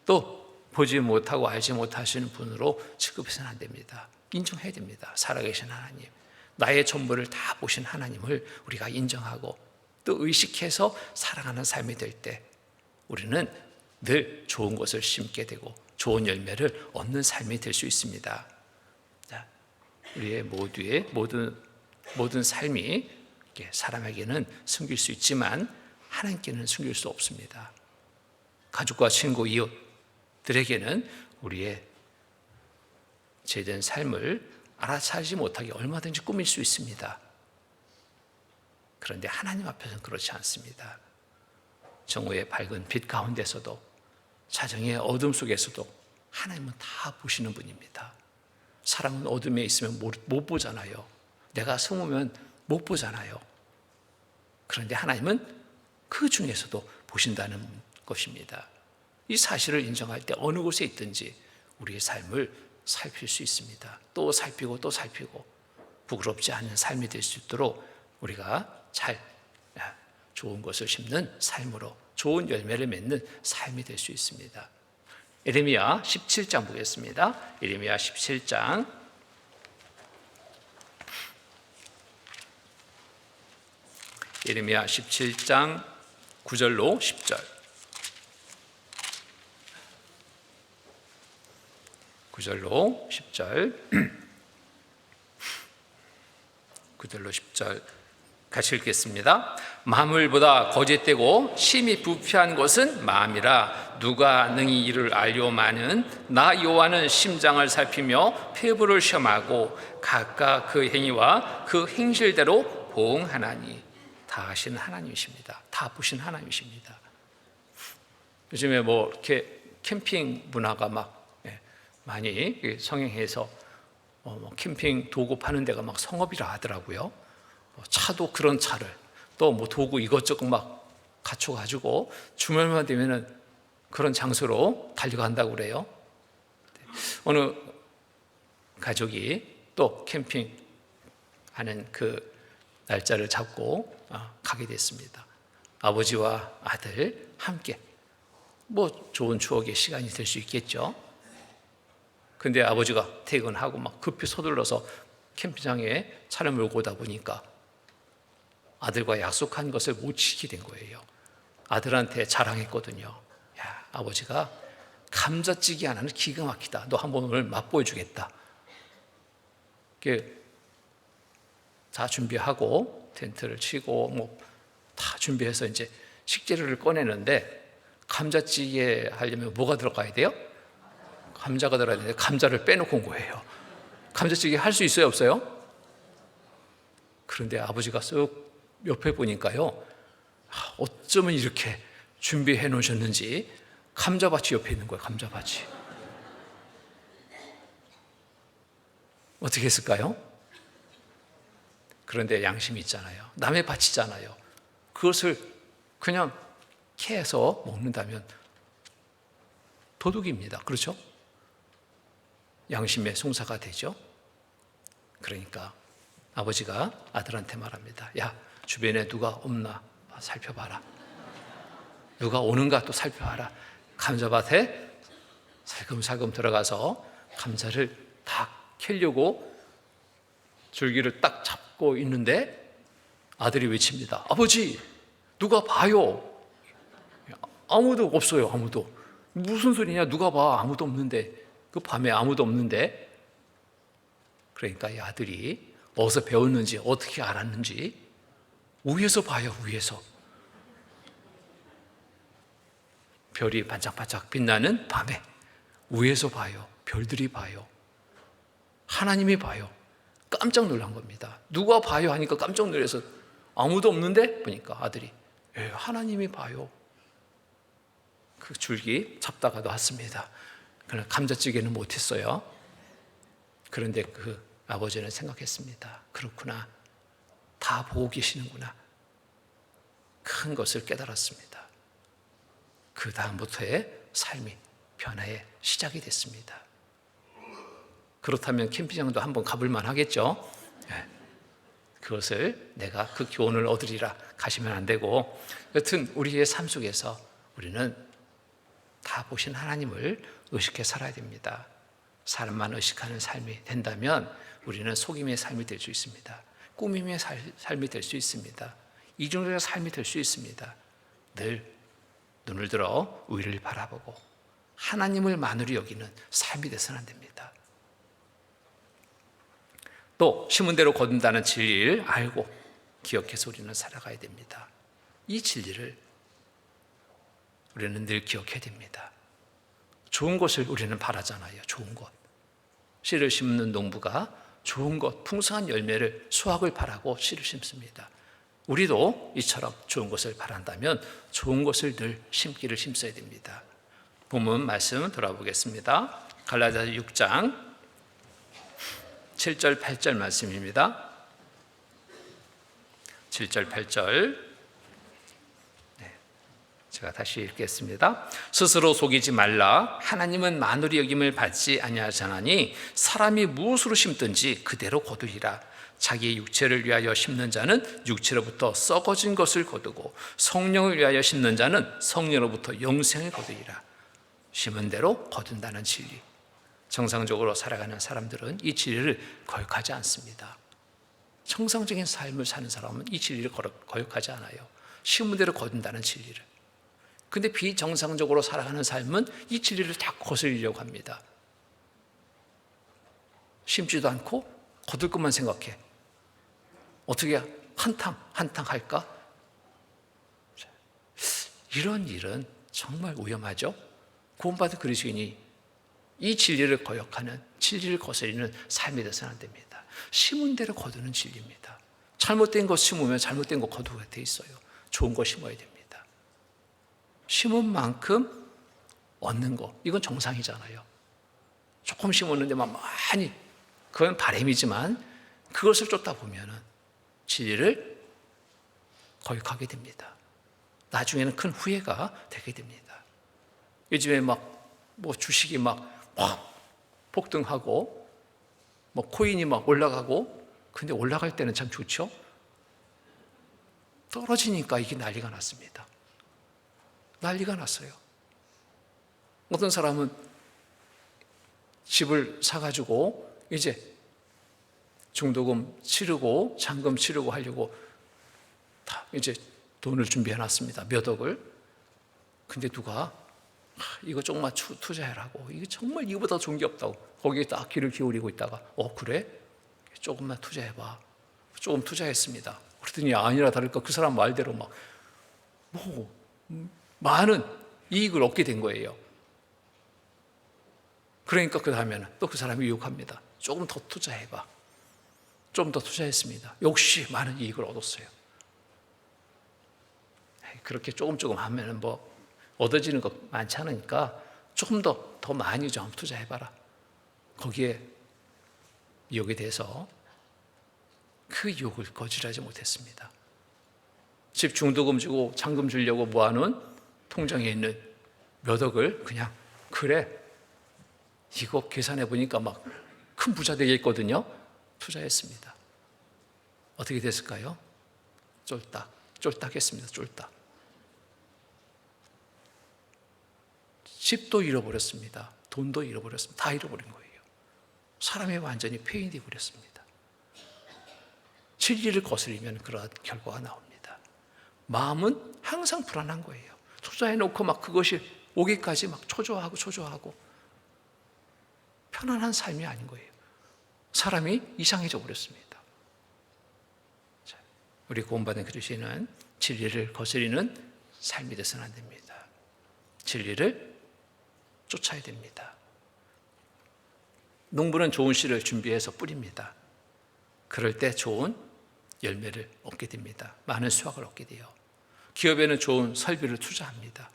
또 보지 못하고 알지 못하시는 분으로 취급해서는 안 됩니다. 인정해야 됩니다. 살아계신 하나님, 나의 전부를 다 보신 하나님을 우리가 인정하고 또 의식해서 살아가는 삶이 될 때 우리는 늘 좋은 것을 심게 되고 좋은 열매를 얻는 삶이 될 수 있습니다. 우리의 모든 삶이 사람에게는 숨길 수 있지만 하나님께는 숨길 수 없습니다. 가족과 친구, 이웃들에게는 우리의 죄된 삶을 알아차리지 못하게 얼마든지 꾸밀 수 있습니다. 그런데 하나님 앞에서는 그렇지 않습니다. 정오의 밝은 빛 가운데서도 자정의 어둠 속에서도 하나님은 다 보시는 분입니다. 사람은 어둠에 있으면 못 보잖아요. 내가 숨으면 못 보잖아요. 그런데 하나님은 그 중에서도 보신다는 것입니다. 이 사실을 인정할 때 어느 곳에 있든지 우리의 삶을 살필 수 있습니다. 또 살피고 또 살피고 부끄럽지 않은 삶이 될 수 있도록 우리가 잘 좋은 것을 심는 삶으로 좋은 열매를 맺는 삶이 될 수 있습니다. 예레미야 17장 보겠습니다. 예레미야 17장 9절로 10절 9절로 10절 같이 읽겠습니다. 만물보다 거짓되고 심히 부패한 것은 마음이라. 누가 능히 이를 알려마는 나 여호와는 심장을 살피며 폐부를 시험하고 각각 그 행위와 그 행실대로 보응하나니. 다 아시는 하나님이십니다. 다 보신 하나님이십니다. 요즘에 이렇게 캠핑 문화가 많이 성행해서 캠핑 도구 파는 데가 성업이라 하더라고요. 차도 그런 차를 또 도구 이것저것 갖춰가지고 주말만 되면은 그런 장소로 달려간다고 그래요. 어느 가족이 또 캠핑하는 그 날짜를 잡고 가게 됐습니다. 아버지와 아들 함께 좋은 추억의 시간이 될 수 있겠죠. 근데 아버지가 퇴근하고 급히 서둘러서 캠핑장에 차를 몰고 오다 보니까 아들과 약속한 것을 못 지키게 된 거예요. 아들한테 자랑했거든요. 야, 아버지가 감자찌개 하나는 기가 막히다. 너 한번 오늘 맛보여 주겠다. 다 준비하고 텐트를 치고 뭐 다 준비해서 이제 식재료를 꺼내는데, 감자찌개 하려면 뭐가 들어가야 돼요? 감자가 들어가야 되는데 감자를 빼놓고 온 거예요. 감자찌개 할 수 있어요, 없어요? 그런데 아버지가 쓱 옆에 보니까요, 어쩌면 이렇게 준비해 놓으셨는지 감자밭이 옆에 있는 거예요. 감자밭이. 어떻게 했을까요? 그런데 양심이 있잖아요. 남의 밭이잖아요. 그것을 그냥 캐서 먹는다면 도둑입니다. 그렇죠? 양심의 송사가 되죠. 그러니까 아버지가 아들한테 말합니다. 야, 주변에 누가 없나 살펴봐라. 누가 오는가 또 살펴봐라. 감자밭에 살금살금 들어가서 감자를 다 캐려고 줄기를 딱 잡고 있는데 아들이 외칩니다. 아버지, 누가 봐요. 아무도 없어요. 아무도. 무슨 소리냐, 누가 봐. 아무도 없는데. 그 밤에 아무도 없는데. 그러니까 이 아들이 어디서 배웠는지, 어떻게 알았는지 위에서 봐요. 위에서. 별이 반짝반짝 빛나는 밤에 위에서 봐요. 별들이 봐요. 하나님이 봐요. 깜짝 놀란 겁니다. 누가 봐요 하니까 깜짝 놀라서 아무도 없는데 보니까 아들이 하나님이 봐요. 그 줄기 잡다가 놨습니다. 그러나 감자찌개는 못했어요. 그런데 그 아버지는 생각했습니다. 그렇구나. 다 보고 계시는구나. 큰 것을 깨달았습니다. 그 다음부터의 삶이 변화의 시작이 됐습니다. 그렇다면 캠핑장도 한번 가볼 만하겠죠. 그것을 내가 그 교훈을 얻으리라 가시면 안 되고, 여튼 우리의 삶 속에서 우리는 다 보신 하나님을 의식해 살아야 됩니다. 사람만 의식하는 삶이 된다면 우리는 속임의 삶이 될 수 있습니다. 꾸밈의 삶이 될 수 있습니다. 이중적인 삶이 될 수 있습니다. 늘 눈을 들어 위를 바라보고 하나님을 만으로 여기는 삶이 돼서는 안 됩니다. 또 심은 대로 거둔다는 진리를 알고 기억해서 우리는 살아가야 됩니다. 이 진리를 우리는 늘 기억해야 됩니다. 좋은 것을 우리는 바라잖아요. 좋은 것. 씨를 심는 농부가 좋은 것, 풍성한 열매를, 수확을 바라고 씨를 심습니다. 우리도 이처럼 좋은 것을 바란다면 좋은 것을 늘 심기를 힘써야 됩니다. 본문 말씀 돌아보겠습니다. 갈라디아서 6장 7절 8절 말씀입니다. 7절 8절 제가 다시 읽겠습니다. 스스로 속이지 말라. 하나님은 만으로 여김을 받지 아니하시나니 사람이 무엇으로 심든지 그대로 거두리라. 자기의 육체를 위하여 심는 자는 육체로부터 썩어진 것을 거두고 성령을 위하여 심는 자는 성령으로부터 영생을 거두리라. 심은 대로 거둔다는 진리. 정상적으로 살아가는 사람들은 이 진리를 거역하지 않습니다. 정상적인 삶을 사는 사람은 이 진리를 거역하지 않아요. 심은 대로 거둔다는 진리를. 근데 비정상적으로 살아가는 삶은 이 진리를 다 거스르려고 합니다. 심지도 않고 거둘 것만 생각해. 어떻게 한탕 할까? 이런 일은 정말 위험하죠. 구원받은 그리스도인이 이 진리를 거역하는, 진리를 거스르는 삶이 되서는 안 됩니다. 심은 대로 거두는 진리입니다. 잘못된 것 심으면 잘못된 것 거두게 돼 있어요. 좋은 거 심어야 됩니다. 심은 만큼 얻는 거, 이건 정상이잖아요. 조금 심었는데만 많이, 그건 바람이지만 그것을 쫓다 보면 진리를 거역하게 됩니다. 나중에는 큰 후회가 되게 됩니다. 요즘에 주식이 막 폭등하고 코인이 막 올라가고, 근데 올라갈 때는 참 좋죠. 떨어지니까 이게 난리가 났습니다. 난리가 났어요. 어떤 사람은 집을 사가지고 이제 중도금 치르고 잔금 치르고 하려고 다 이제 돈을 준비해 놨습니다. 몇 억을. 근데 누가 이거 조금만 투자해라고, 이게 정말 이거보다 좋은 게 없다고 거기에 딱 귀를 기울이고 있다가 그래? 조금만 투자해봐. 조금 투자했습니다. 그랬더니 아니라 다를까 그 사람 말대로 많은 이익을 얻게 된 거예요. 그러니까 그 다음에는 또 그 사람이 유혹합니다. 조금 더 투자해봐. 좀 더 투자했습니다. 역시 많은 이익을 얻었어요. 그렇게 조금 하면은 얻어지는 거 많지 않으니까 조금 더 많이 좀 투자해봐라. 거기에 유혹에 대해서 그 유혹을 거절하지 못했습니다. 집 중도금 주고 잔금 주려고 모아놓은 통장에 있는 몇 억을 그냥 그래 이거 계산해 보니까 막 큰 부자 되겠거든요. 투자했습니다. 어떻게 됐을까요? 쫄딱했습니다. 쫄딱. 집도 잃어버렸습니다. 돈도 잃어버렸습니다. 다 잃어버린 거예요. 사람이 완전히 폐인되어 버렸습니다. 진리를 거스리면 그러한 결과가 나옵니다. 마음은 항상 불안한 거예요. 투자해놓고 막 그것이 오기까지 막 초조하고 편안한 삶이 아닌 거예요. 사람이 이상해져 버렸습니다. 우리 구원받은 그리스도인은 진리를 거스리는 삶이 되서는 안 됩니다. 진리를 쫓아야 됩니다. 농부는 좋은 씨를 준비해서 뿌립니다. 그럴 때 좋은 열매를 얻게 됩니다. 많은 수확을 얻게 돼요. 기업에는 좋은 설비를 투자합니다.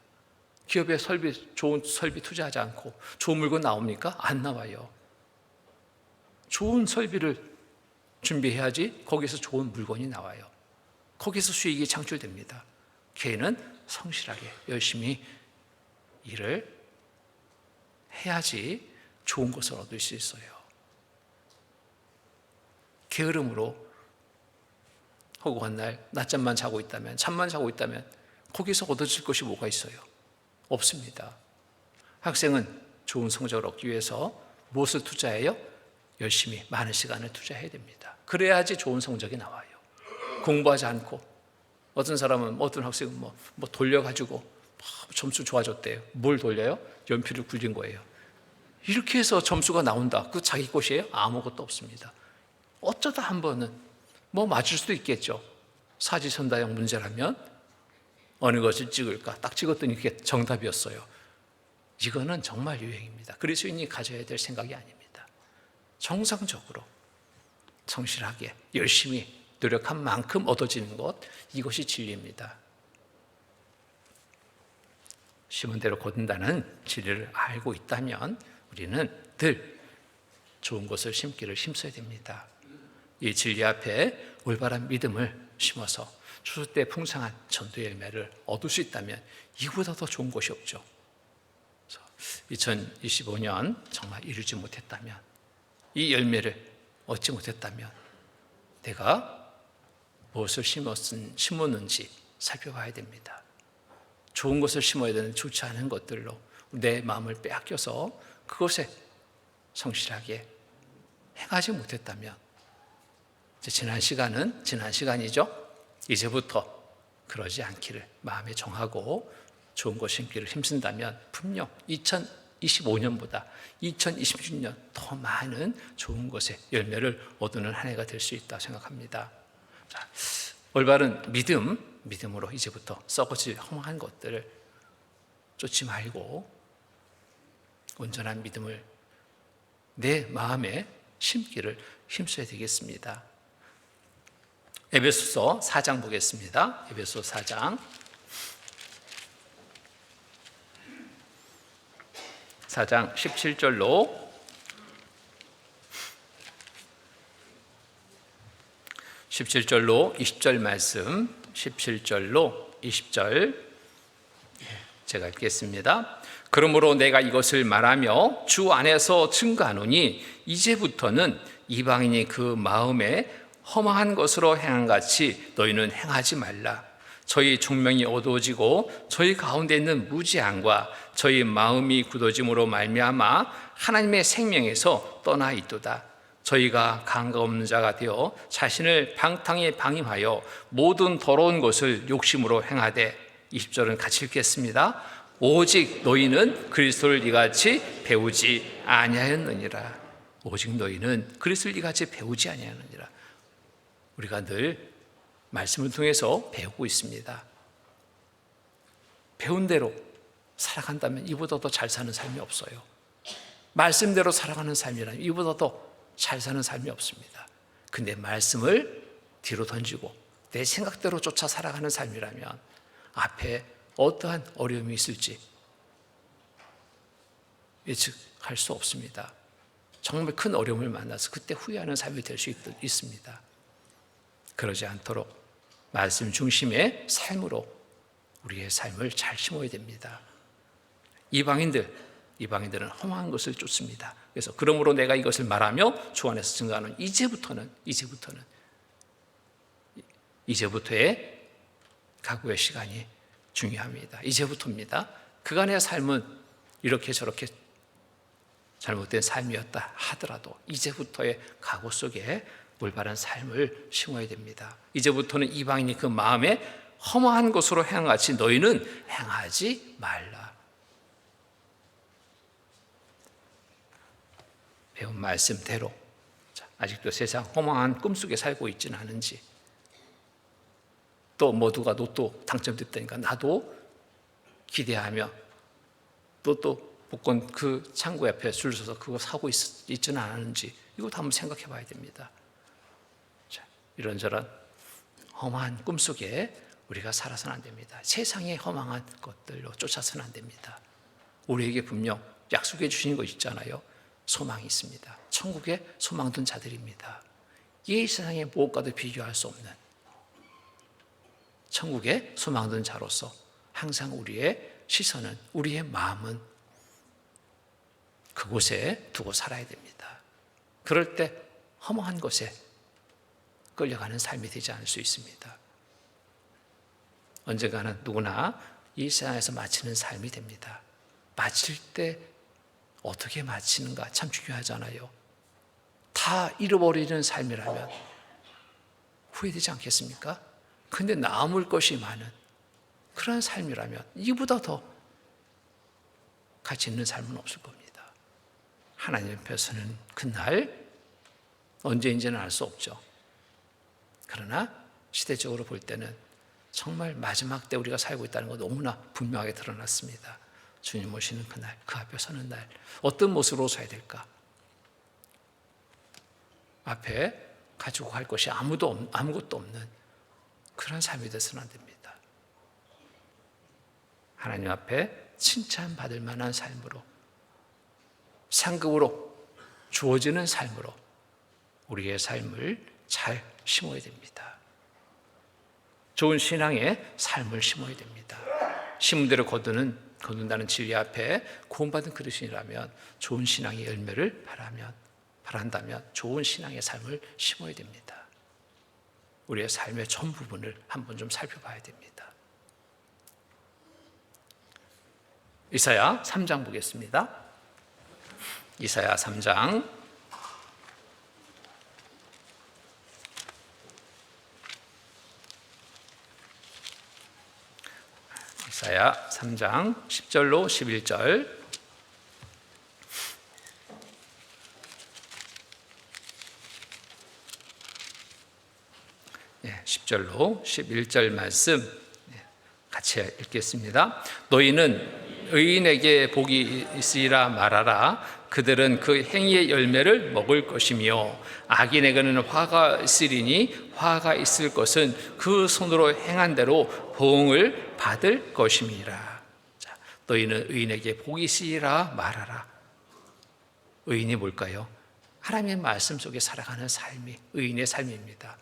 기업에 좋은 설비 투자하지 않고 좋은 물건 나옵니까? 안 나와요. 좋은 설비를 준비해야지 거기서 좋은 물건이 나와요. 거기서 수익이 창출됩니다. 개인은 성실하게 열심히 일을 해야지 좋은 것을 얻을 수 있어요. 게으름으로 허구한 날 낮잠만 자고 있다면, 잠만 자고 있다면 거기서 얻어질 것이 뭐가 있어요? 없습니다. 학생은 좋은 성적을 얻기 위해서 무엇을 투자해요? 열심히 많은 시간을 투자해야 됩니다. 그래야지 좋은 성적이 나와요. 공부하지 않고 어떤 사람은 어떤 학생은 돌려가지고 점수 좋아졌대요. 뭘 돌려요? 연필을 굴린 거예요. 이렇게 해서 점수가 나온다. 그 자기 것이에요? 아무것도 없습니다. 어쩌다 한 번은 맞을 수도 있겠죠. 사지선다형 문제라면 어느 것을 찍을까 딱 찍었더니 그게 정답이었어요. 이거는 정말 유행입니다. 그리스도인이 가져야 될 생각이 아닙니다. 정상적으로 성실하게 열심히 노력한 만큼 얻어지는 것, 이것이 진리입니다. 심은 대로 거둔다는 진리를 알고 있다면 우리는 늘 좋은 것을 심기를 힘써야 됩니다. 이 진리 앞에 올바른 믿음을 심어서 추수 때 풍성한 전도의 열매를 얻을 수 있다면 이보다 더 좋은 것이 없죠. 2025년 정말 이루지 못했다면, 이 열매를 얻지 못했다면 내가 무엇을 심었는지 살펴봐야 됩니다. 좋은 것을 심어야 되는 좋지 않은 것들로 내 마음을 빼앗겨서 그것에 성실하게 행하지 못했다면 지난 시간이죠. 이제부터 그러지 않기를 마음에 정하고 좋은 것 심기를 힘쓴다면 분명 2025년보다 2026년 더 많은 좋은 것의 열매를 얻는 한 해가 될 수 있다 생각합니다. 자, 올바른 믿음으로 이제부터 썩어질 허망한 것들을 쫓지 말고 온전한 믿음을 내 마음에 심기를 힘써야 되겠습니다. 에베소서 4장 보겠습니다. 에베소 4장 17절로 20절 말씀, 17절로 20절 제가 읽겠습니다. 그러므로 내가 이것을 말하며 주 안에서 증거하노니 이제부터는 이방인이 그 마음에 허망한 것으로 행한 같이 너희는 행하지 말라. 저희 총명이 어두워지고 저희 가운데 있는 무지함과 저희 마음이 굳어짐으로 말미암아 하나님의 생명에서 떠나 있도다. 저희가 강가 없는 자가 되어 자신을 방탕에 방임하여 모든 더러운 것을 욕심으로 행하되 20절은 같이 읽겠습니다. 오직 너희는 그리스도를 이같이 배우지 아니하였느니라. 오직 너희는 그리스도를 이같이 배우지 아니하였느니라. 우리가 늘 말씀을 통해서 배우고 있습니다. 배운 대로 살아간다면 이보다 더 잘 사는 삶이 없어요. 말씀대로 살아가는 삶이라면 이보다 더 잘 사는 삶이 없습니다. 근데 말씀을 뒤로 던지고 내 생각대로 쫓아 살아가는 삶이라면 앞에 어떠한 어려움이 있을지 예측할 수 없습니다. 정말 큰 어려움을 만나서 그때 후회하는 삶이 될 수 있습니다. 그러지 않도록 말씀 중심의 삶으로 우리의 삶을 잘 심어야 됩니다. 이방인들은 험한 것을 쫓습니다. 그래서 그러므로 내가 이것을 말하며 주 안에서 증거하는 이제부터의 각오의 시간이 중요합니다. 이제부터입니다. 그간의 삶은 이렇게 저렇게 잘못된 삶이었다 하더라도 이제부터의 각오 속에 올바른 삶을 심어야 됩니다. 이제부터는 이방인이 그 마음에 험한 것으로 행한같이 너희는 행하지 말라. 배운 말씀대로 아직도 세상 허망한 꿈속에 살고 있지는 않은지, 또 모두가 로또 당첨됐다니까 나도 기대하며 또 복권 그 창구 옆에 줄 서서 그거 사고 있지는 않은지 이것도 한번 생각해 봐야 됩니다. 이런저런 험한 꿈속에 우리가 살아서는 안 됩니다. 세상의 허망한 것들로 쫓아서는 안 됩니다. 우리에게 분명 약속해 주신 것 있잖아요. 소망이 있습니다. 천국에 소망 둔 자들입니다. 이 세상의 무엇과도 비교할 수 없는 천국에 소망 둔 자로서 항상 우리의 시선은, 우리의 마음은 그곳에 두고 살아야 됩니다. 그럴 때 허망한 것에 끌려가는 삶이 되지 않을 수 있습니다. 언젠가는 누구나 이 세상에서 마치는 삶이 됩니다. 마칠 때 어떻게 마치는가 참 중요하잖아요. 다 잃어버리는 삶이라면 후회되지 않겠습니까? 그런데 남을 것이 많은 그런 삶이라면 이보다 더 가치 있는 삶은 없을 겁니다. 하나님 앞에서는 그날 언제인지는 알 수 없죠. 그러나 시대적으로 볼 때는 정말 마지막 때 우리가 살고 있다는 것 너무나 분명하게 드러났습니다. 주님 오시는 그날, 그 앞에 서는 날 어떤 모습으로 서야 될까? 앞에 가지고 갈 것이 아무것도 없는 그런 삶이 되서는 안 됩니다. 하나님 앞에 칭찬받을 만한 삶으로, 상급으로 주어지는 삶으로 우리의 삶을 잘 심어야 됩니다. 좋은 신앙의 삶을 심어야 됩니다. 심은 대로 거둔다는 진리 앞에 구원받은 그리스도인이라면 좋은 신앙의 열매를 바란다면 좋은 신앙의 삶을 심어야 됩니다. 우리의 삶의 전 부분을 한번 좀 살펴봐야 됩니다. 이사야 3장 보겠습니다. 이사야 3장 이사야 3장 10절로 11절. 10절로 11절 말씀 같이 읽겠습니다. 너희는 의인에게 복이 있으리라 말하라. 그들은 그 행위의 열매를 먹을 것이며 악인에게는 화가 있으리니 화가 있을 것은 그 손으로 행한 대로 보응을 받을 것임이라. 너희는 의인에게 복이 있으리라 말하라. 의인이 뭘까요? 하나님의 말씀 속에 살아가는 삶이 의인의 삶입니다.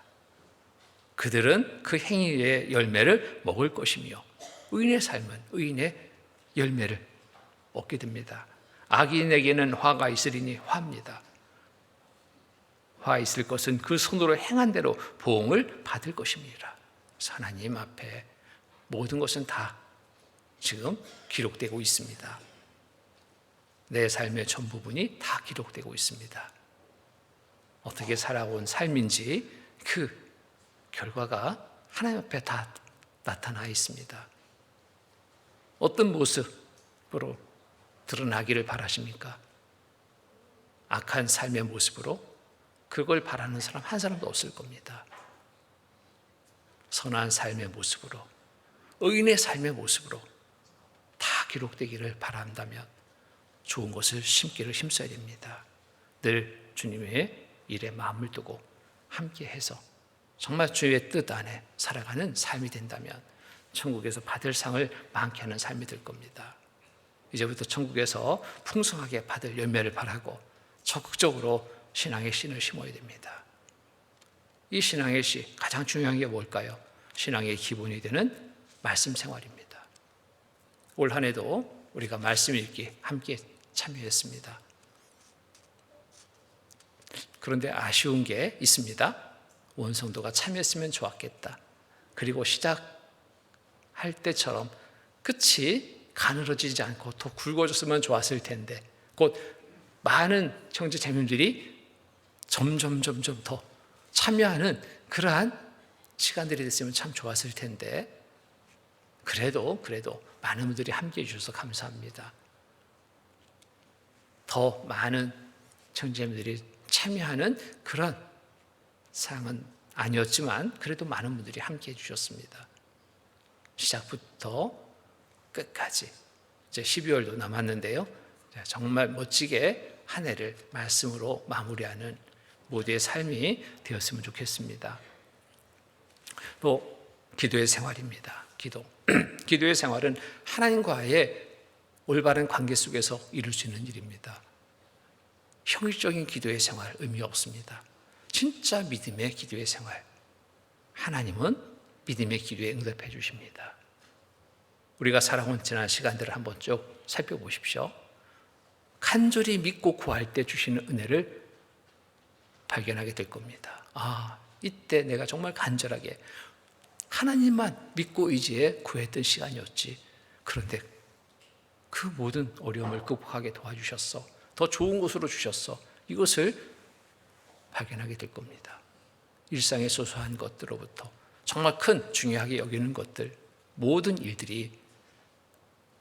그들은 그 행위의 열매를 먹을 것이며 의인의 삶은 의인의 열매를 얻게 됩니다. 악인에게는 화가 있으리니 화입니다. 화 있을 것은 그 손으로 행한 대로 보응을 받을 것입니다. 하나님 앞에 모든 것은 다 지금 기록되고 있습니다. 내 삶의 전 부분이 다 기록되고 있습니다. 어떻게 살아온 삶인지 그 결과가 하나님 앞에 다 나타나 있습니다. 어떤 모습으로 드러나기를 바라십니까? 악한 삶의 모습으로? 그걸 바라는 사람 한 사람도 없을 겁니다. 선한 삶의 모습으로, 의인의 삶의 모습으로 다 기록되기를 바란다면 좋은 것을 심기를 힘써야 됩니다. 늘 주님의 일에 마음을 두고 함께해서 정말 주의 뜻 안에 살아가는 삶이 된다면 천국에서 받을 상을 많게 하는 삶이 될 겁니다. 이제부터 천국에서 풍성하게 받을 열매를 바라고 적극적으로 신앙의 씨를 심어야 됩니다. 이 신앙의 씨, 가장 중요한 게 뭘까요? 신앙의 기본이 되는 말씀 생활입니다. 올 한 해도 우리가 말씀 읽기 함께 참여했습니다. 그런데 아쉬운 게 있습니다. 온 성도가 참여했으면 좋았겠다. 그리고 시작할 때처럼 끝이 가늘어지지 않고 더 굵어졌으면 좋았을 텐데, 곧 많은 형제 자매들이 점점 더 참여하는 그러한 시간들이 됐으면 참 좋았을 텐데, 그래도 많은 분들이 함께해 주셔서 감사합니다. 더 많은 형제자매들이 참여하는 그런 상은 아니었지만 그래도 많은 분들이 함께해 주셨습니다. 시작부터 끝까지 이제 12월도 남았는데요, 정말 멋지게 한 해를 말씀으로 마무리하는 모두의 삶이 되었으면 좋겠습니다. 또 기도의 생활입니다. 기도의 생활은 하나님과의 올바른 관계 속에서 이룰 수 있는 일입니다. 형식적인 기도의 생활 의미 없습니다. 진짜 믿음의 기도의 생활, 하나님은 믿음의 기도에 응답해 주십니다. 우리가 살아온 지난 시간들을 한번 쭉 살펴보십시오. 간절히 믿고 구할 때 주시는 은혜를 발견하게 될 겁니다. 이때 내가 정말 간절하게 하나님만 믿고 의지해 구했던 시간이었지. 그런데 그 모든 어려움을 극복하게 도와주셨어. 더 좋은 곳으로 주셨어. 이것을 발견하게 될 겁니다. 일상의 소소한 것들로부터 정말 큰 중요하게 여기는 것들, 모든 일들이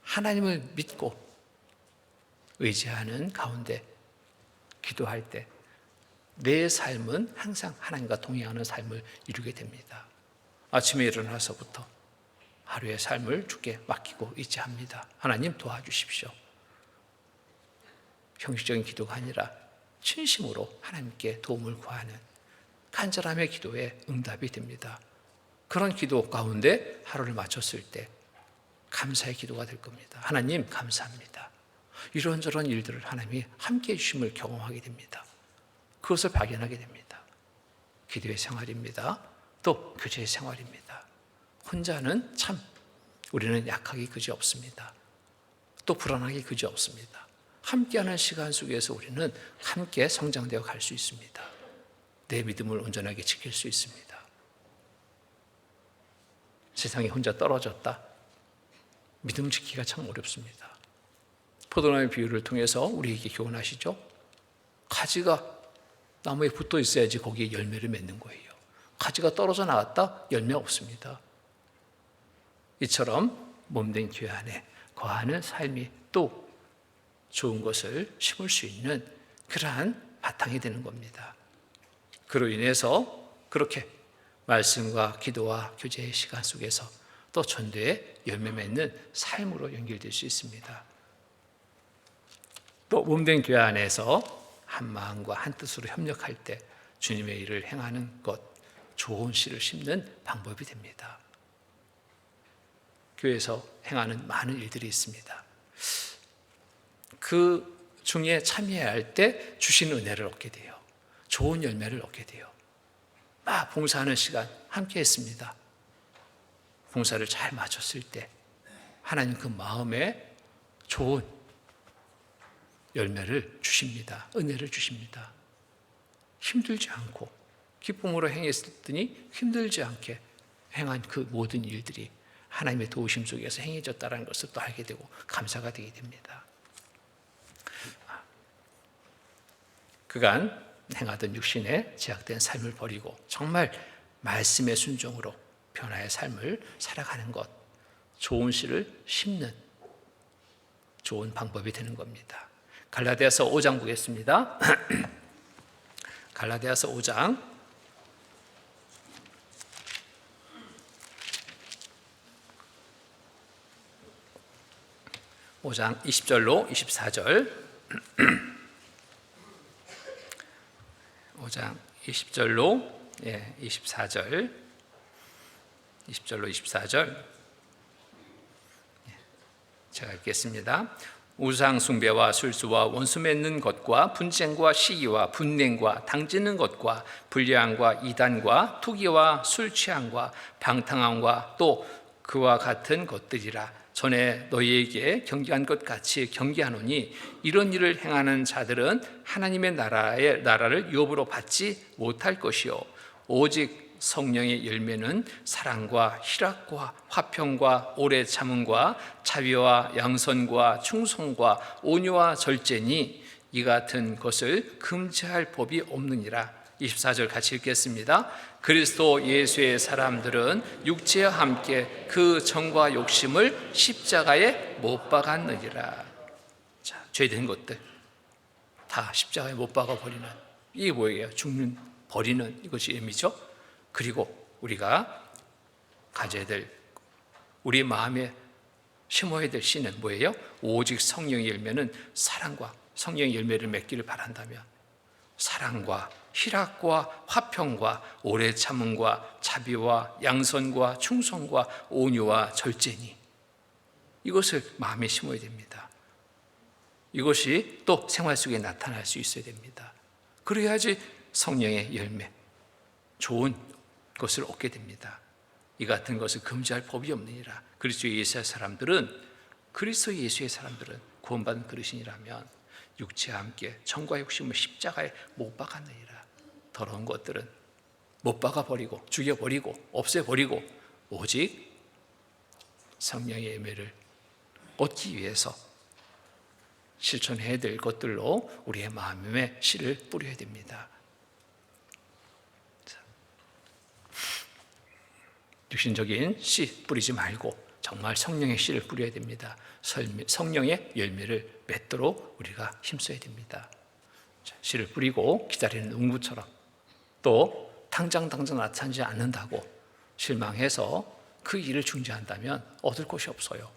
하나님을 믿고 의지하는 가운데 기도할 때 내 삶은 항상 하나님과 동행하는 삶을 이루게 됩니다. 아침에 일어나서부터 하루의 삶을 주께 맡기고 의지합니다. 하나님 도와주십시오. 형식적인 기도가 아니라 진심으로 하나님께 도움을 구하는 간절함의 기도에 응답이 됩니다. 그런 기도 가운데 하루를 마쳤을 때 감사의 기도가 될 겁니다. 하나님 감사합니다. 이런저런 일들을 하나님이 함께해 주심을 경험하게 됩니다. 그것을 발견하게 됩니다. 기도의 생활입니다. 또 교제의 생활입니다. 혼자는 참 우리는 약하기 그지없습니다. 또 불안하기 그지없습니다. 함께하는 시간 속에서 우리는 함께 성장되어 갈 수 있습니다. 내 믿음을 온전하게 지킬 수 있습니다. 세상에 혼자 떨어졌다. 믿음 지키기가 참 어렵습니다. 포도나무 비유를 통해서 우리에게 교훈하시죠. 가지가 나무에 붙어 있어야지 거기에 열매를 맺는 거예요. 가지가 떨어져 나왔다? 열매 없습니다. 이처럼 몸된 교회 안에 거하는 삶이 또 좋은 것을 심을 수 있는 그러한 바탕이 되는 겁니다. 그로 인해서 그렇게 말씀과 기도와 교제의 시간 속에서 또 전도에 열매 맺는 삶으로 연결될 수 있습니다. 또 몸된 교회 안에서 한 마음과 한 뜻으로 협력할 때 주님의 일을 행하는 것, 좋은 씨를 심는 방법이 됩니다. 교회에서 행하는 많은 일들이 있습니다. 그 중에 참여해야 할 때 주신 은혜를 얻게 돼요. 좋은 열매를 얻게 돼요. 막 봉사하는 시간 함께 했습니다. 봉사를 잘 마쳤을 때 하나님 그 마음에 좋은 열매를 주십니다. 은혜를 주십니다. 힘들지 않고 기쁨으로 행했더니 힘들지 않게 행한 그 모든 일들이 하나님의 도우심 속에서 행해졌다는 것을 또 알게 되고 감사가 되게 됩니다. 그간 행하던 육신에 제약된 삶을 버리고 정말 말씀의 순종으로 변화의 삶을 살아가는 것, 좋은 씨를 심는 좋은 방법이 되는 겁니다. 갈라디아서 5장 보겠습니다. 갈라디아서 5장 20절로 24절 5장 20절로 24절 20절로 24절 제가 읽겠습니다. 우상 숭배와 술수와 원수 맺는 것과 분쟁과 시기와 분냉과 당지는 것과 불량과 이단과 투기와 술 취함과 방탕함과 또 그와 같은 것들이라. 전에 너희에게 경계한 것 같이 경계하노니 이런 일을 행하는 자들은 하나님의 나라를 유업으로 받지 못할 것이요 오직 성령의 열매는 사랑과 희락과 화평과 오래 참음과 자비와 양선과 충성과 온유와 절제니 이 같은 것을 금지할 법이 없느니라. 24절 같이 읽겠습니다. 그리스도 예수의 사람들은 육체와 함께 그 정과 욕심을 십자가에 못 박았느니라. 자, 죄된 것들 다 십자가에 못 박아 버리는, 이게 뭐예요? 죽는, 버리는 이것이 의미죠. 그리고 우리가 가져야 될, 우리 마음에 심어야 될 씨는 뭐예요? 오직 성령의 열매는 사랑과, 성령의 열매를 맺기를 바란다면 사랑과 희락과 화평과 오래 참음과 자비와 양선과 충성과 온유와 절제니, 이것을 마음에 심어야 됩니다. 이것이 또 생활 속에 나타날 수 있어야 됩니다. 그래야지 성령의 열매, 좋은 것을 얻게 됩니다. 이 같은 것을 금지할 법이 없느니라. 그리스도 예수의 사람들은, 그리스도 예수의 사람들은 구원받은 그릇이라면 육체와 함께 정과 욕심을 십자가에 못 박았느니라. 더러운 것들은 못 박아버리고 죽여버리고 없애버리고 오직 성령의 열매를 얻기 위해서 실천해야 될 것들로 우리의 마음에 씨를 뿌려야 됩니다. 육신적인 씨 뿌리지 말고 정말 성령의 씨를 뿌려야 됩니다. 성령의 열매를 맺도록 우리가 힘써야 됩니다. 씨를 뿌리고 기다리는 농부처럼, 또 당장 나타나지 않는다고 실망해서 그 일을 중지한다면 얻을 것이 없어요.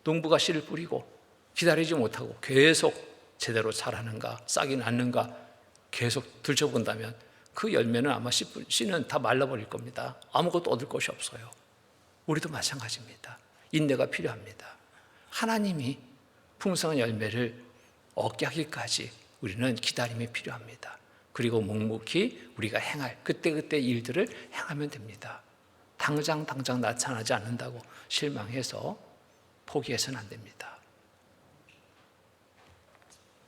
농부가 씨를 뿌리고 기다리지 못하고 계속 제대로 자라는가 싹이 났는가 계속 들춰본다면 그 열매는 아마 씨는 다 말라버릴 겁니다. 아무것도 얻을 것이 없어요. 우리도 마찬가지입니다. 인내가 필요합니다. 하나님이 풍성한 열매를 얻게 하기까지 우리는 기다림이 필요합니다. 그리고 묵묵히 우리가 행할 그때그때 일들을 행하면 됩니다. 당장 나타나지 않는다고 실망해서 포기해서는 안 됩니다.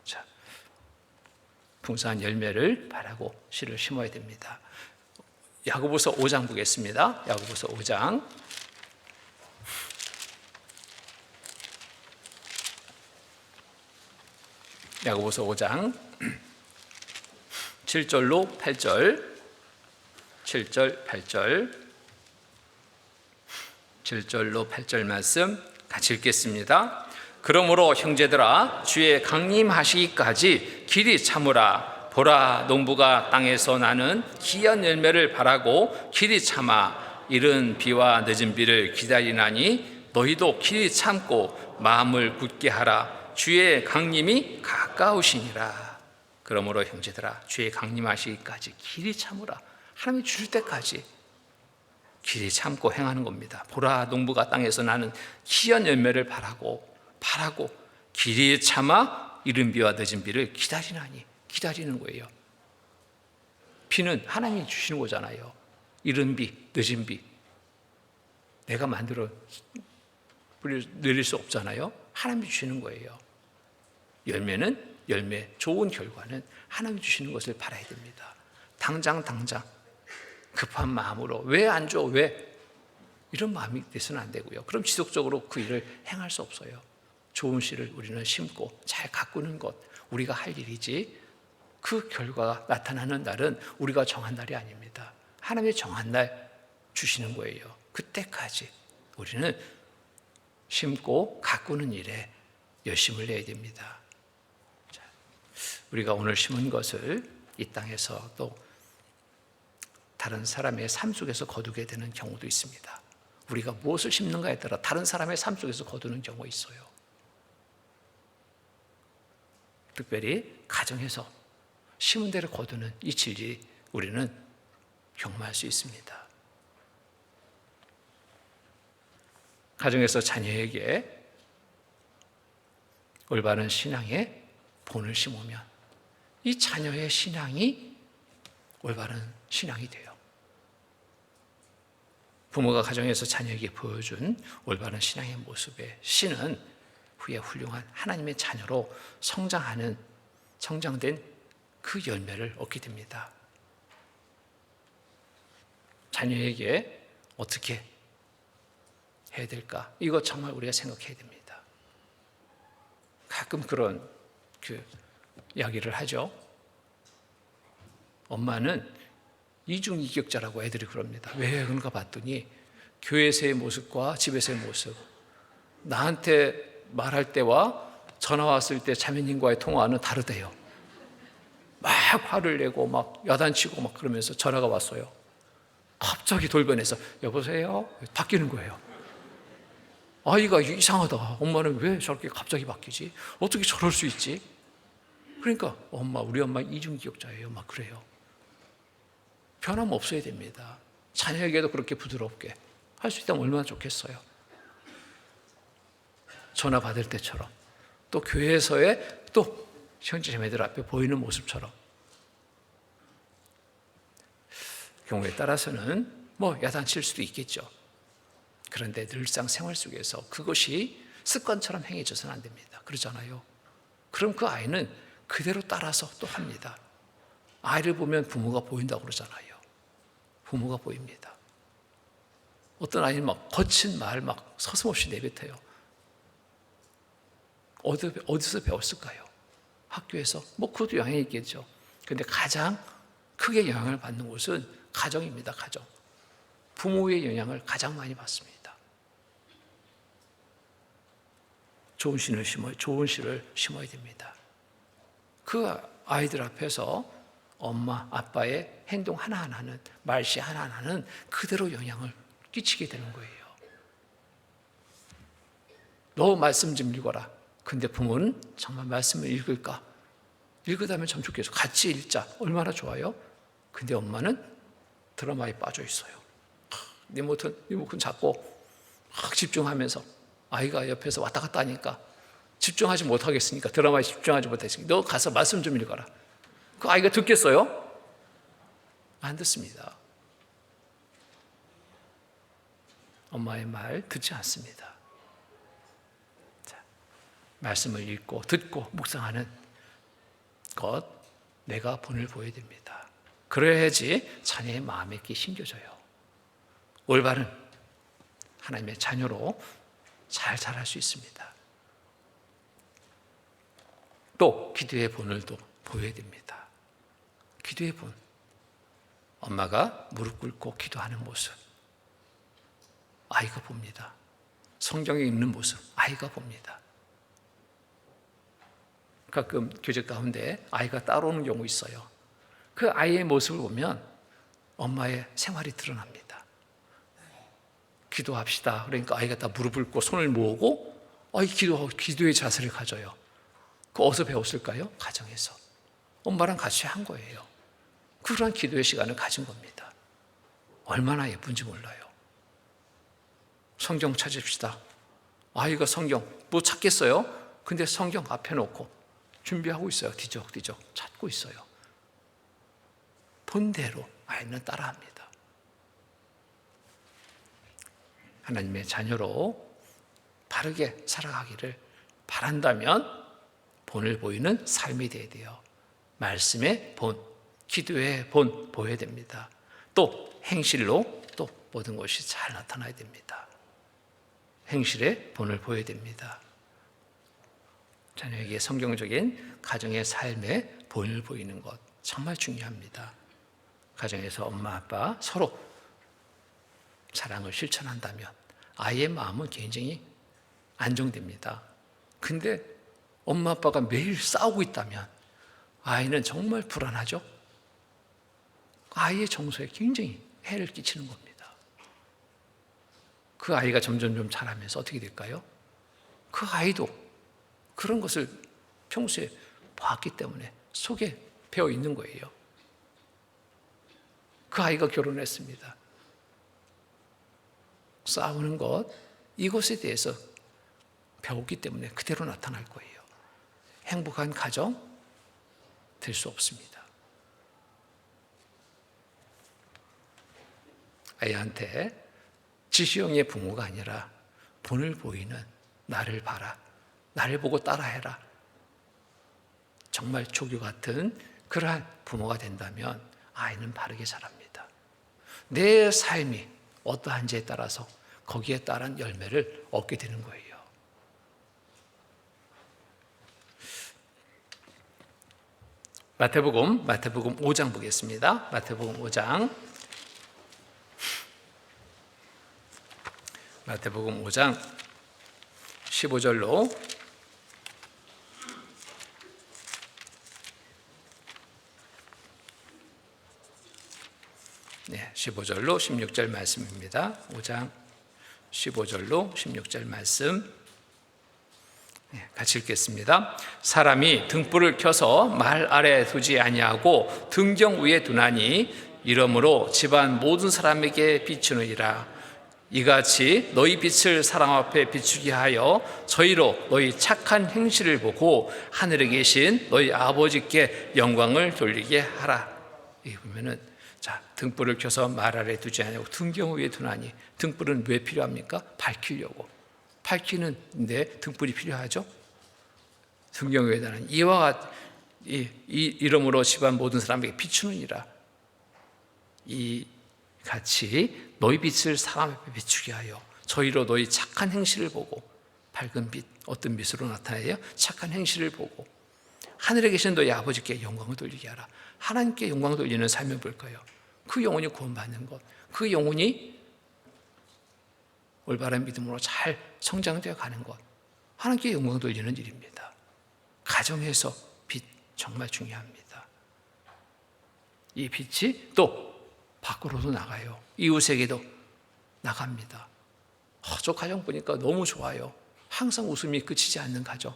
자, 풍성한 열매를 바라고 씨를 심어야 됩니다. 야고보서 5장 보겠습니다. 야고보서 5장 야고보서 5장 7절로 8절 7절 8절 7절로 8절 말씀 같이 읽겠습니다. 그러므로 형제들아 주의 강림하시기까지 길이 참으라. 보라, 농부가 땅에서 나는 귀한 열매를 바라고 길이 참아 이른 비와 늦은 비를 기다리나니 너희도 길이 참고 마음을 굳게 하라. 주의 강림이 가까우시니라. 그러므로 형제들아 주의 강림하시기까지 길이 참으라. 하나님이 주실 때까지 길이 참고 행하는 겁니다. 보라, 농부가 땅에서 나는 귀한 열매를 바라고 길이 참아 이른 비와 늦은 비를 기다리나니, 기다리는 거예요. 비는 하나님이 주시는 거잖아요. 이른 비, 늦은 비 내가 만들어 내릴 수 없잖아요. 하나님이 주시는 거예요. 열매는 열매, 좋은 결과는 하나님이 주시는 것을 바라야 됩니다. 당장 급한 마음으로 왜 안 줘? 왜? 이런 마음이 돼서는 안 되고요. 그럼 지속적으로 그 일을 행할 수 없어요. 좋은 씨를 우리는 심고 잘 가꾸는 것, 우리가 할 일이지 그 결과가 나타나는 날은 우리가 정한 날이 아닙니다. 하나님의 정한 날 주시는 거예요. 그때까지 우리는 심고 가꾸는 일에 열심을 내야 됩니다. 자, 우리가 오늘 심은 것을 이 땅에서 또 다른 사람의 삶 속에서 거두게 되는 경우도 있습니다. 우리가 무엇을 심는가에 따라 다른 사람의 삶 속에서 거두는 경우가 있어요. 특별히 가정에서 심은 대로 거두는 이 진리 우리는 경험할 수 있습니다. 가정에서 자녀에게 올바른 신앙의 본을 심으면 이 자녀의 신앙이 올바른 신앙이 돼요. 부모가 가정에서 자녀에게 보여준 올바른 신앙의 모습에 씨는 후에 훌륭한 하나님의 자녀로 성장된 그 열매를 얻게 됩니다. 자녀에게 어떻게 해야 될까? 이거 정말 우리가 생각해야 됩니다. 가끔 그런 이야기를 하죠. 엄마는 이중인격자라고 애들이 그럽니다. 왜 그런가 봤더니 교회에서의 모습과 집에서의 모습, 나한테 말할 때와 전화 왔을 때 자매님과의 통화는 다르대요. 막 화를 내고 막 야단치고 막 그러면서 전화가 왔어요. 갑자기 돌변해서 여보세요? 바뀌는 거예요. 아이가 이상하다. 엄마는 왜 저렇게 갑자기 바뀌지? 어떻게 저럴 수 있지? 그러니까 우리 엄마 이중인격자예요. 막 그래요. 변함없어야 됩니다. 자녀에게도 그렇게 부드럽게 할 수 있다면 얼마나 좋겠어요. 전화 받을 때처럼 또 교회에서의 또 형제자매들 앞에 보이는 모습처럼 경우에 따라서는 야단칠 수도 있겠죠. 그런데 늘상 생활 속에서 그것이 습관처럼 행해져서는 안 됩니다. 그러잖아요. 그럼 그 아이는 그대로 따라서 또 합니다. 아이를 보면 부모가 보인다고 그러잖아요. 부모가 보입니다. 어떤 아이는 막 거친 말 막 서슴없이 내뱉어요. 어디서 배웠을까요? 학교에서? 그것도 영향이 있겠죠. 그런데 가장 크게 영향을 받는 곳은 가정입니다. 가정. 부모의 영향을 가장 많이 받습니다. 좋은 씨를 심어야 됩니다. 그 아이들 앞에서 엄마, 아빠의 행동 하나하나는, 말씨 하나하나는 그대로 영향을 끼치게 되는 거예요. 너 말씀 좀 읽어라. 근데 부모는 정말 말씀을 읽을까? 읽으다면 참 좋겠어. 같이 읽자. 얼마나 좋아요? 근데 엄마는 드라마에 빠져 있어요. 리모컨 잡고 막 집중하면서 아이가 옆에서 왔다 갔다 하니까 집중하지 못하겠으니까 드라마에 집중하지 못했으니까 너 가서 말씀 좀 읽어라. 그 아이가 듣겠어요? 안 듣습니다. 엄마의 말 듣지 않습니다. 자, 말씀을 읽고 듣고 묵상하는 것 내가 본을 보여야 됩니다. 그래야지 자녀의 마음에 끼 심겨져요. 올바른 하나님의 자녀로 잘 자랄 수 있습니다. 또 기도의 본을 또 보여야 됩니다. 기도의 본. 엄마가 무릎 꿇고 기도하는 모습. 아이가 봅니다. 성경에 있는 모습. 아이가 봅니다. 가끔 교제 가운데 아이가 따라오는 경우 있어요. 그 아이의 모습을 보면 엄마의 생활이 드러납니다. 기도합시다. 그러니까 아이가 다 무릎을 꿇고 손을 모으고 기도의 자세를 가져요. 그거 어디서 배웠을까요? 가정에서. 엄마랑 같이 한 거예요. 그런 기도의 시간을 가진 겁니다. 얼마나 예쁜지 몰라요. 성경 찾읍시다. 아이가 성경 찾겠어요? 근데 성경 앞에 놓고 준비하고 있어요. 뒤적뒤적 찾고 있어요. 본대로 아이는 따라합니다. 하나님의 자녀로 바르게 살아가기를 바란다면 본을 보이는 삶이 되어야 돼요. 말씀의 본, 기도의 본 보여야 됩니다. 또 행실로 또 모든 것이 잘 나타나야 됩니다. 행실의 본을 보여야 됩니다. 자녀에게 성경적인 가정의 삶의 본을 보이는 것 정말 중요합니다. 가정에서 엄마 아빠 서로 사랑을 실천한다면 아이의 마음은 굉장히 안정됩니다. 근데 엄마 아빠가 매일 싸우고 있다면 아이는 정말 불안하죠. 아이의 정서에 굉장히 해를 끼치는 겁니다. 그 아이가 점점 좀 자라면서 어떻게 될까요? 그 아이도 그런 것을 평소에 봤기 때문에 속에 배어 있는 거예요. 그 아이가 결혼했습니다. 싸우는 것, 이것에 대해서 배웠기 때문에 그대로 나타날 거예요. 행복한 가정 될 수 없습니다. 아이한테 지시형의 부모가 아니라 본을 보이는 나를 봐라, 나를 보고 따라해라. 정말 조교 같은 그러한 부모가 된다면 아이는 바르게 자랍니다. 내 삶이 어떠한지에 따라서 거기에 따른 열매를 얻게 되는 거예요. 마태복음 5장 보겠습니다. 마태복음 5장 15절로 15절로 16절 말씀입니다. 5장 15절로 16절 말씀 같이 읽겠습니다. 사람이 등불을 켜서 말 아래에 두지 아니하고 등경 위에 두나니 이러므로 집안 모든 사람에게 비추느니라. 이같이 너희 빛을 사람 앞에 비추게 하여 저희로 너희 착한 행실을 보고 하늘에 계신 너희 아버지께 영광을 돌리게 하라. 여기 보면은 자, 등불을 켜서 말 아래에 두지 아니하고 등경 위에 두나니, 등불은 왜 필요합니까? 밝히려고. 밝히는데 등불이 필요하죠. 등경 위에 두나니 이와 이러므로 집안 모든 사람에게 비추느니라. 이 같이 너희 빛을 사람 앞에 비추게 하여 저희로 너희 착한 행실을 보고, 밝은 빛, 어떤 빛으로 나타나요? 착한 행실을 보고 하늘에 계신 너희 아버지께 영광을 돌리게 하라. 하나님께 영광 돌리는 삶을 볼까요? 그 영혼이 구원받는 것, 그 영혼이 올바른 믿음으로 잘 성장되어 가는 것, 하나님께 영광 돌리는 일입니다. 가정에서 빛 정말 중요합니다. 이 빛이 또 밖으로도 나가요. 이웃에게도 나갑니다. 저 가정 보니까 너무 좋아요. 항상 웃음이 그치지 않는 가정,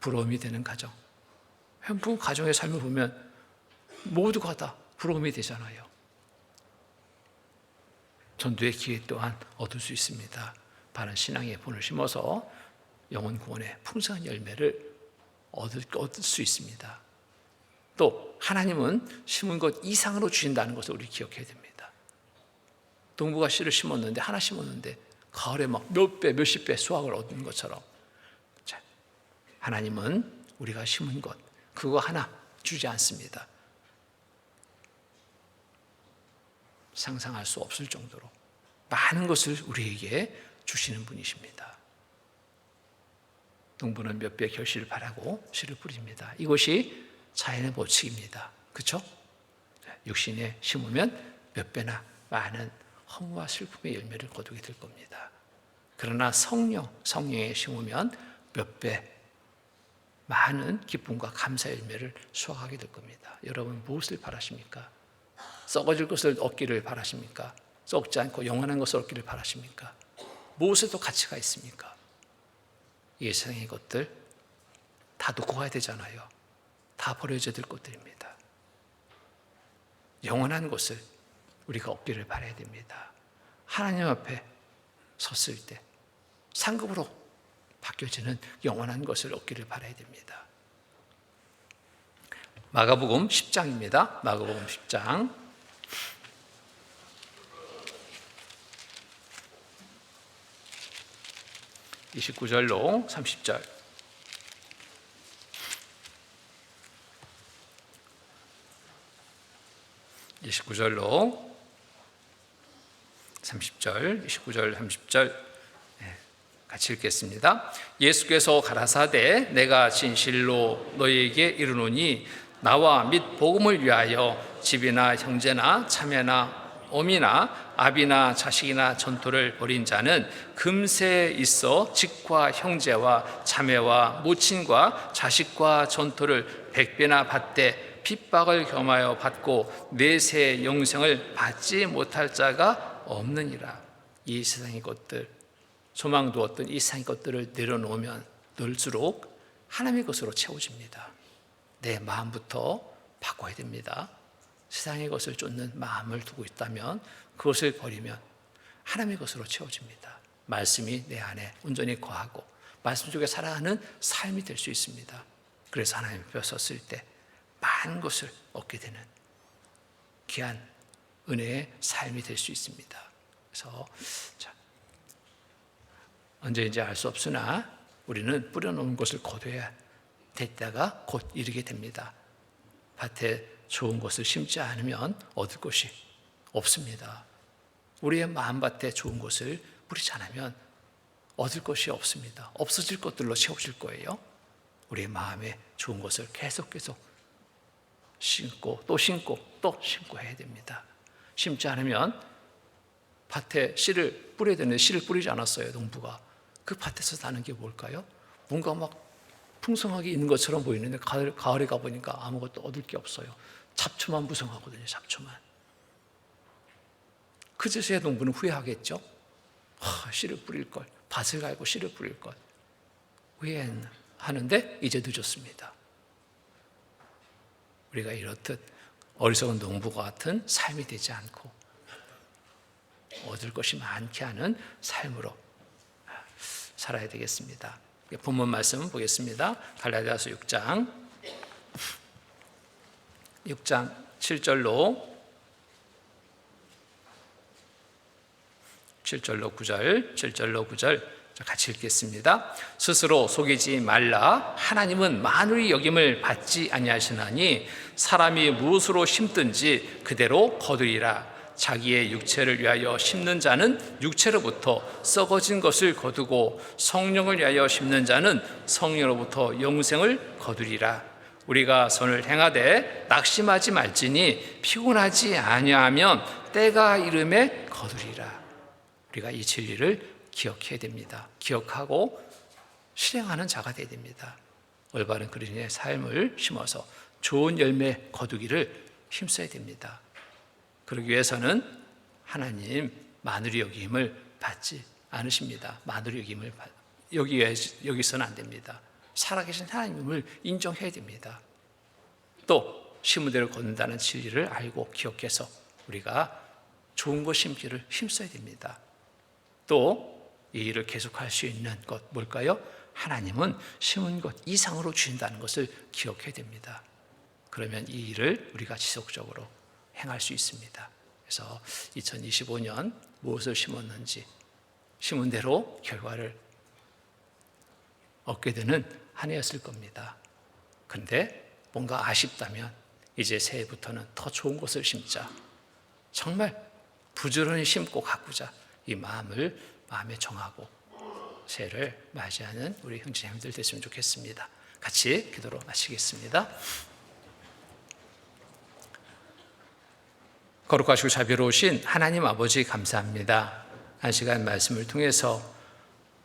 부러움이 되는 가정. 한분 가정의 삶을 보면 모두가 다 부러움이 되잖아요. 전도의 기회 또한 얻을 수 있습니다. 바른 신앙의 본을 심어서 영혼 구원의 풍성한 열매를 얻을 수 있습니다. 또 하나님은 심은 것 이상으로 주신다는 것을 우리 기억해야 됩니다. 농부가 씨를 심었는데, 하나 심었는데 가을에 막 몇 배, 몇십 배 수확을 얻는 것처럼, 자, 하나님은 우리가 심은 것 그거 하나 주지 않습니다. 상상할 수 없을 정도로 많은 것을 우리에게 주시는 분이십니다. 농부는 몇 배 결실을 바라고 씨를 뿌립니다. 이것이 자연의 법칙입니다. 그렇죠? 육신에 심으면 몇 배나 많은 허무와 슬픔의 열매를 거두게 될 겁니다. 그러나 성령에 심으면 몇 배 많은 기쁨과 감사 열매를 수확하게 될 겁니다. 여러분 무엇을 바라십니까? 썩어질 것을 얻기를 바라십니까? 썩지 않고 영원한 것을 얻기를 바라십니까? 무엇에도 가치가 있습니까? 이 세상의 것들 다 놓고 가야 되잖아요. 다 버려져야 될 것들입니다. 영원한 것을 우리가 얻기를 바라야 됩니다. 하나님 앞에 섰을 때 상급으로 바뀌어지는 영원한 것을 얻기를 바라야 됩니다. 마가복음 10장입니다. 마가복음 10장 29절로 30절. 같이 읽겠습니다. 예수께서 가라사대 내가 진실로 너희에게 이르노니 나와 및 복음을 위하여 집이나 형제나 자매나 어미나 아비나 자식이나 전토를 벌인 자는 금세에 있어 집과 형제와 자매와 모친과 자식과 전토를 100배나 받되 핍박을 겸하여 받고 내세 영생을 받지 못할 자가 없느니라. 이 세상의 것들, 소망 두었던 이 세상의 것들을 내려놓으면 늘수록 하나님의 것으로 채워집니다. 내 마음부터 바꿔야 됩니다. 세상의 것을 쫓는 마음을 두고 있다면 그것을 버리면 하나님의 것으로 채워집니다. 말씀이 내 안에 온전히 거하고 말씀 속에 살아가는 삶이 될 수 있습니다. 그래서 하나님 앞에 섰을 때 많은 것을 얻게 되는 귀한 은혜의 삶이 될 수 있습니다. 그래서 언제인지 알 수 없으나 우리는 뿌려놓은 것을 거둬야 될 때가 곧 이르게 됩니다. 밭에 좋은 것을 심지 않으면 얻을 것이 없습니다. 우리의 마음밭에 좋은 것을 뿌리지 않으면 얻을 것이 없습니다. 없어질 것들로 채워질 거예요. 우리의 마음에 좋은 것을 계속 심고 또 심고 또 심고 해야 됩니다. 심지 않으면 밭에 씨를 뿌려야 되는데 씨를 뿌리지 않았어요. 농부가. 그 밭에서 나는 게 뭘까요? 뭔가 막 풍성하게 있는 것처럼 보이는데 가을에 가보니까 아무것도 얻을 게 없어요. 잡초만 무성하거든요. 잡초만. 그제서야 농부는 후회하겠죠. 씨를 뿌릴 걸, 밭을 갈고 씨를 뿌릴 걸 후회하는데 이제 늦었습니다. 우리가 이렇듯 어리석은 농부와 같은 삶이 되지 않고 얻을 것이 많게 하는 삶으로 살아야 되겠습니다. 본문 말씀 보겠습니다. 갈라디아서 6장 7절로 9절 같이 읽겠습니다. 스스로 속이지 말라. 하나님은 만물이 여김을 받지 아니하시나니 사람이 무엇으로 심든지 그대로 거두리라. 자기의 육체를 위하여 심는 자는 육체로부터 썩어진 것을 거두고 성령을 위하여 심는 자는 성령으로부터 영생을 거두리라. 우리가 선을 행하되 낙심하지 말지니 피곤하지 아니하면 때가 이름에 거두리라. 우리가 이 진리를 기억해야 됩니다. 기억하고 실행하는 자가 되어야 됩니다. 올바른 그리스도인의 삶을 심어서 좋은 열매 거두기를 힘써야 됩니다. 그러기 위해서는 하나님 만물이 여김을 받지 않으십니다. 만물이 여김을 여기서는 안 됩니다. 살아계신 하나님을 인정해야 됩니다. 또 심은 대로 걷는다는 진리를 알고 기억해서 우리가 좋은 것 심기를 힘써야 됩니다. 또 이 일을 계속할 수 있는 것 뭘까요? 하나님은 심은 것 이상으로 주신다는 것을 기억해야 됩니다. 그러면 이 일을 우리가 지속적으로 행할 수 있습니다. 그래서 2025년 무엇을 심었는지 심은 대로 결과를 얻게 되는 한 해였을 겁니다. 그런데 뭔가 아쉽다면 이제 새해부터는 더 좋은 것을 심자. 정말 부지런히 심고 가꾸자. 이 마음에 정하고 새해를 맞이하는 우리 형제자매들 됐으면 좋겠습니다. 같이 기도로 마치겠습니다. 거룩하시고 자비로우신 하나님 아버지 감사합니다. 한 시간 말씀을 통해서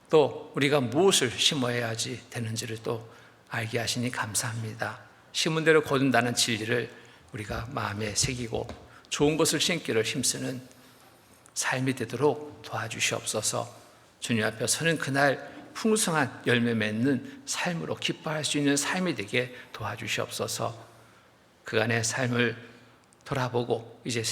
또 우리가 무엇을 심어야지 되는지를 또 알게 하시니 감사합니다. 심은 대로 거둔다는 진리를 우리가 마음에 새기고 좋은 것을 심기를 힘쓰는 삶이 되도록 도와주시옵소서. 주님 앞에 서는 그날 풍성한 열매 맺는 삶으로 기뻐할 수 있는 삶이 되게 도와주시옵소서. 그간의 삶을 돌아보고 이제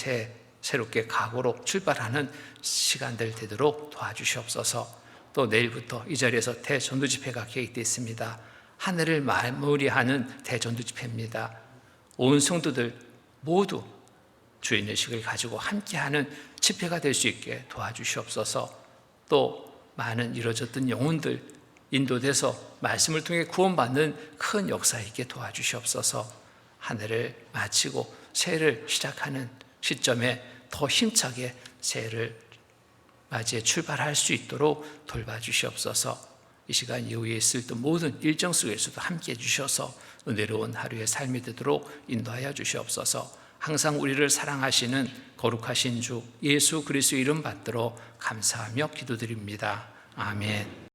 새롭게 각오로 출발하는 시간들 되도록 도와주시옵소서. 또 내일부터 이 자리에서 대전도 집회가 계획되어 있습니다. 한 해를 마무리하는 대전도 집회입니다. 온 성도들 모두 주의 의식을 가지고 함께하는 집회가 될 수 있게 도와주시옵소서. 또 많은 이루어졌던 영혼들 인도돼서 말씀을 통해 구원받는 큰 역사 있게 도와주시옵소서. 한 해를 마치고 새해를 시작하는 시점에 더 힘차게 새해를 맞이해 출발할 수 있도록 돌봐주시옵소서. 이 시간 이후에 있을 또 모든 일정 속에서도 함께해 주셔서 은혜로운 하루의 삶이 되도록 인도하여 주시옵소서. 항상 우리를 사랑하시는 거룩하신 주 예수 그리스도의 이름 받들어 감사하며 기도드립니다. 아멘.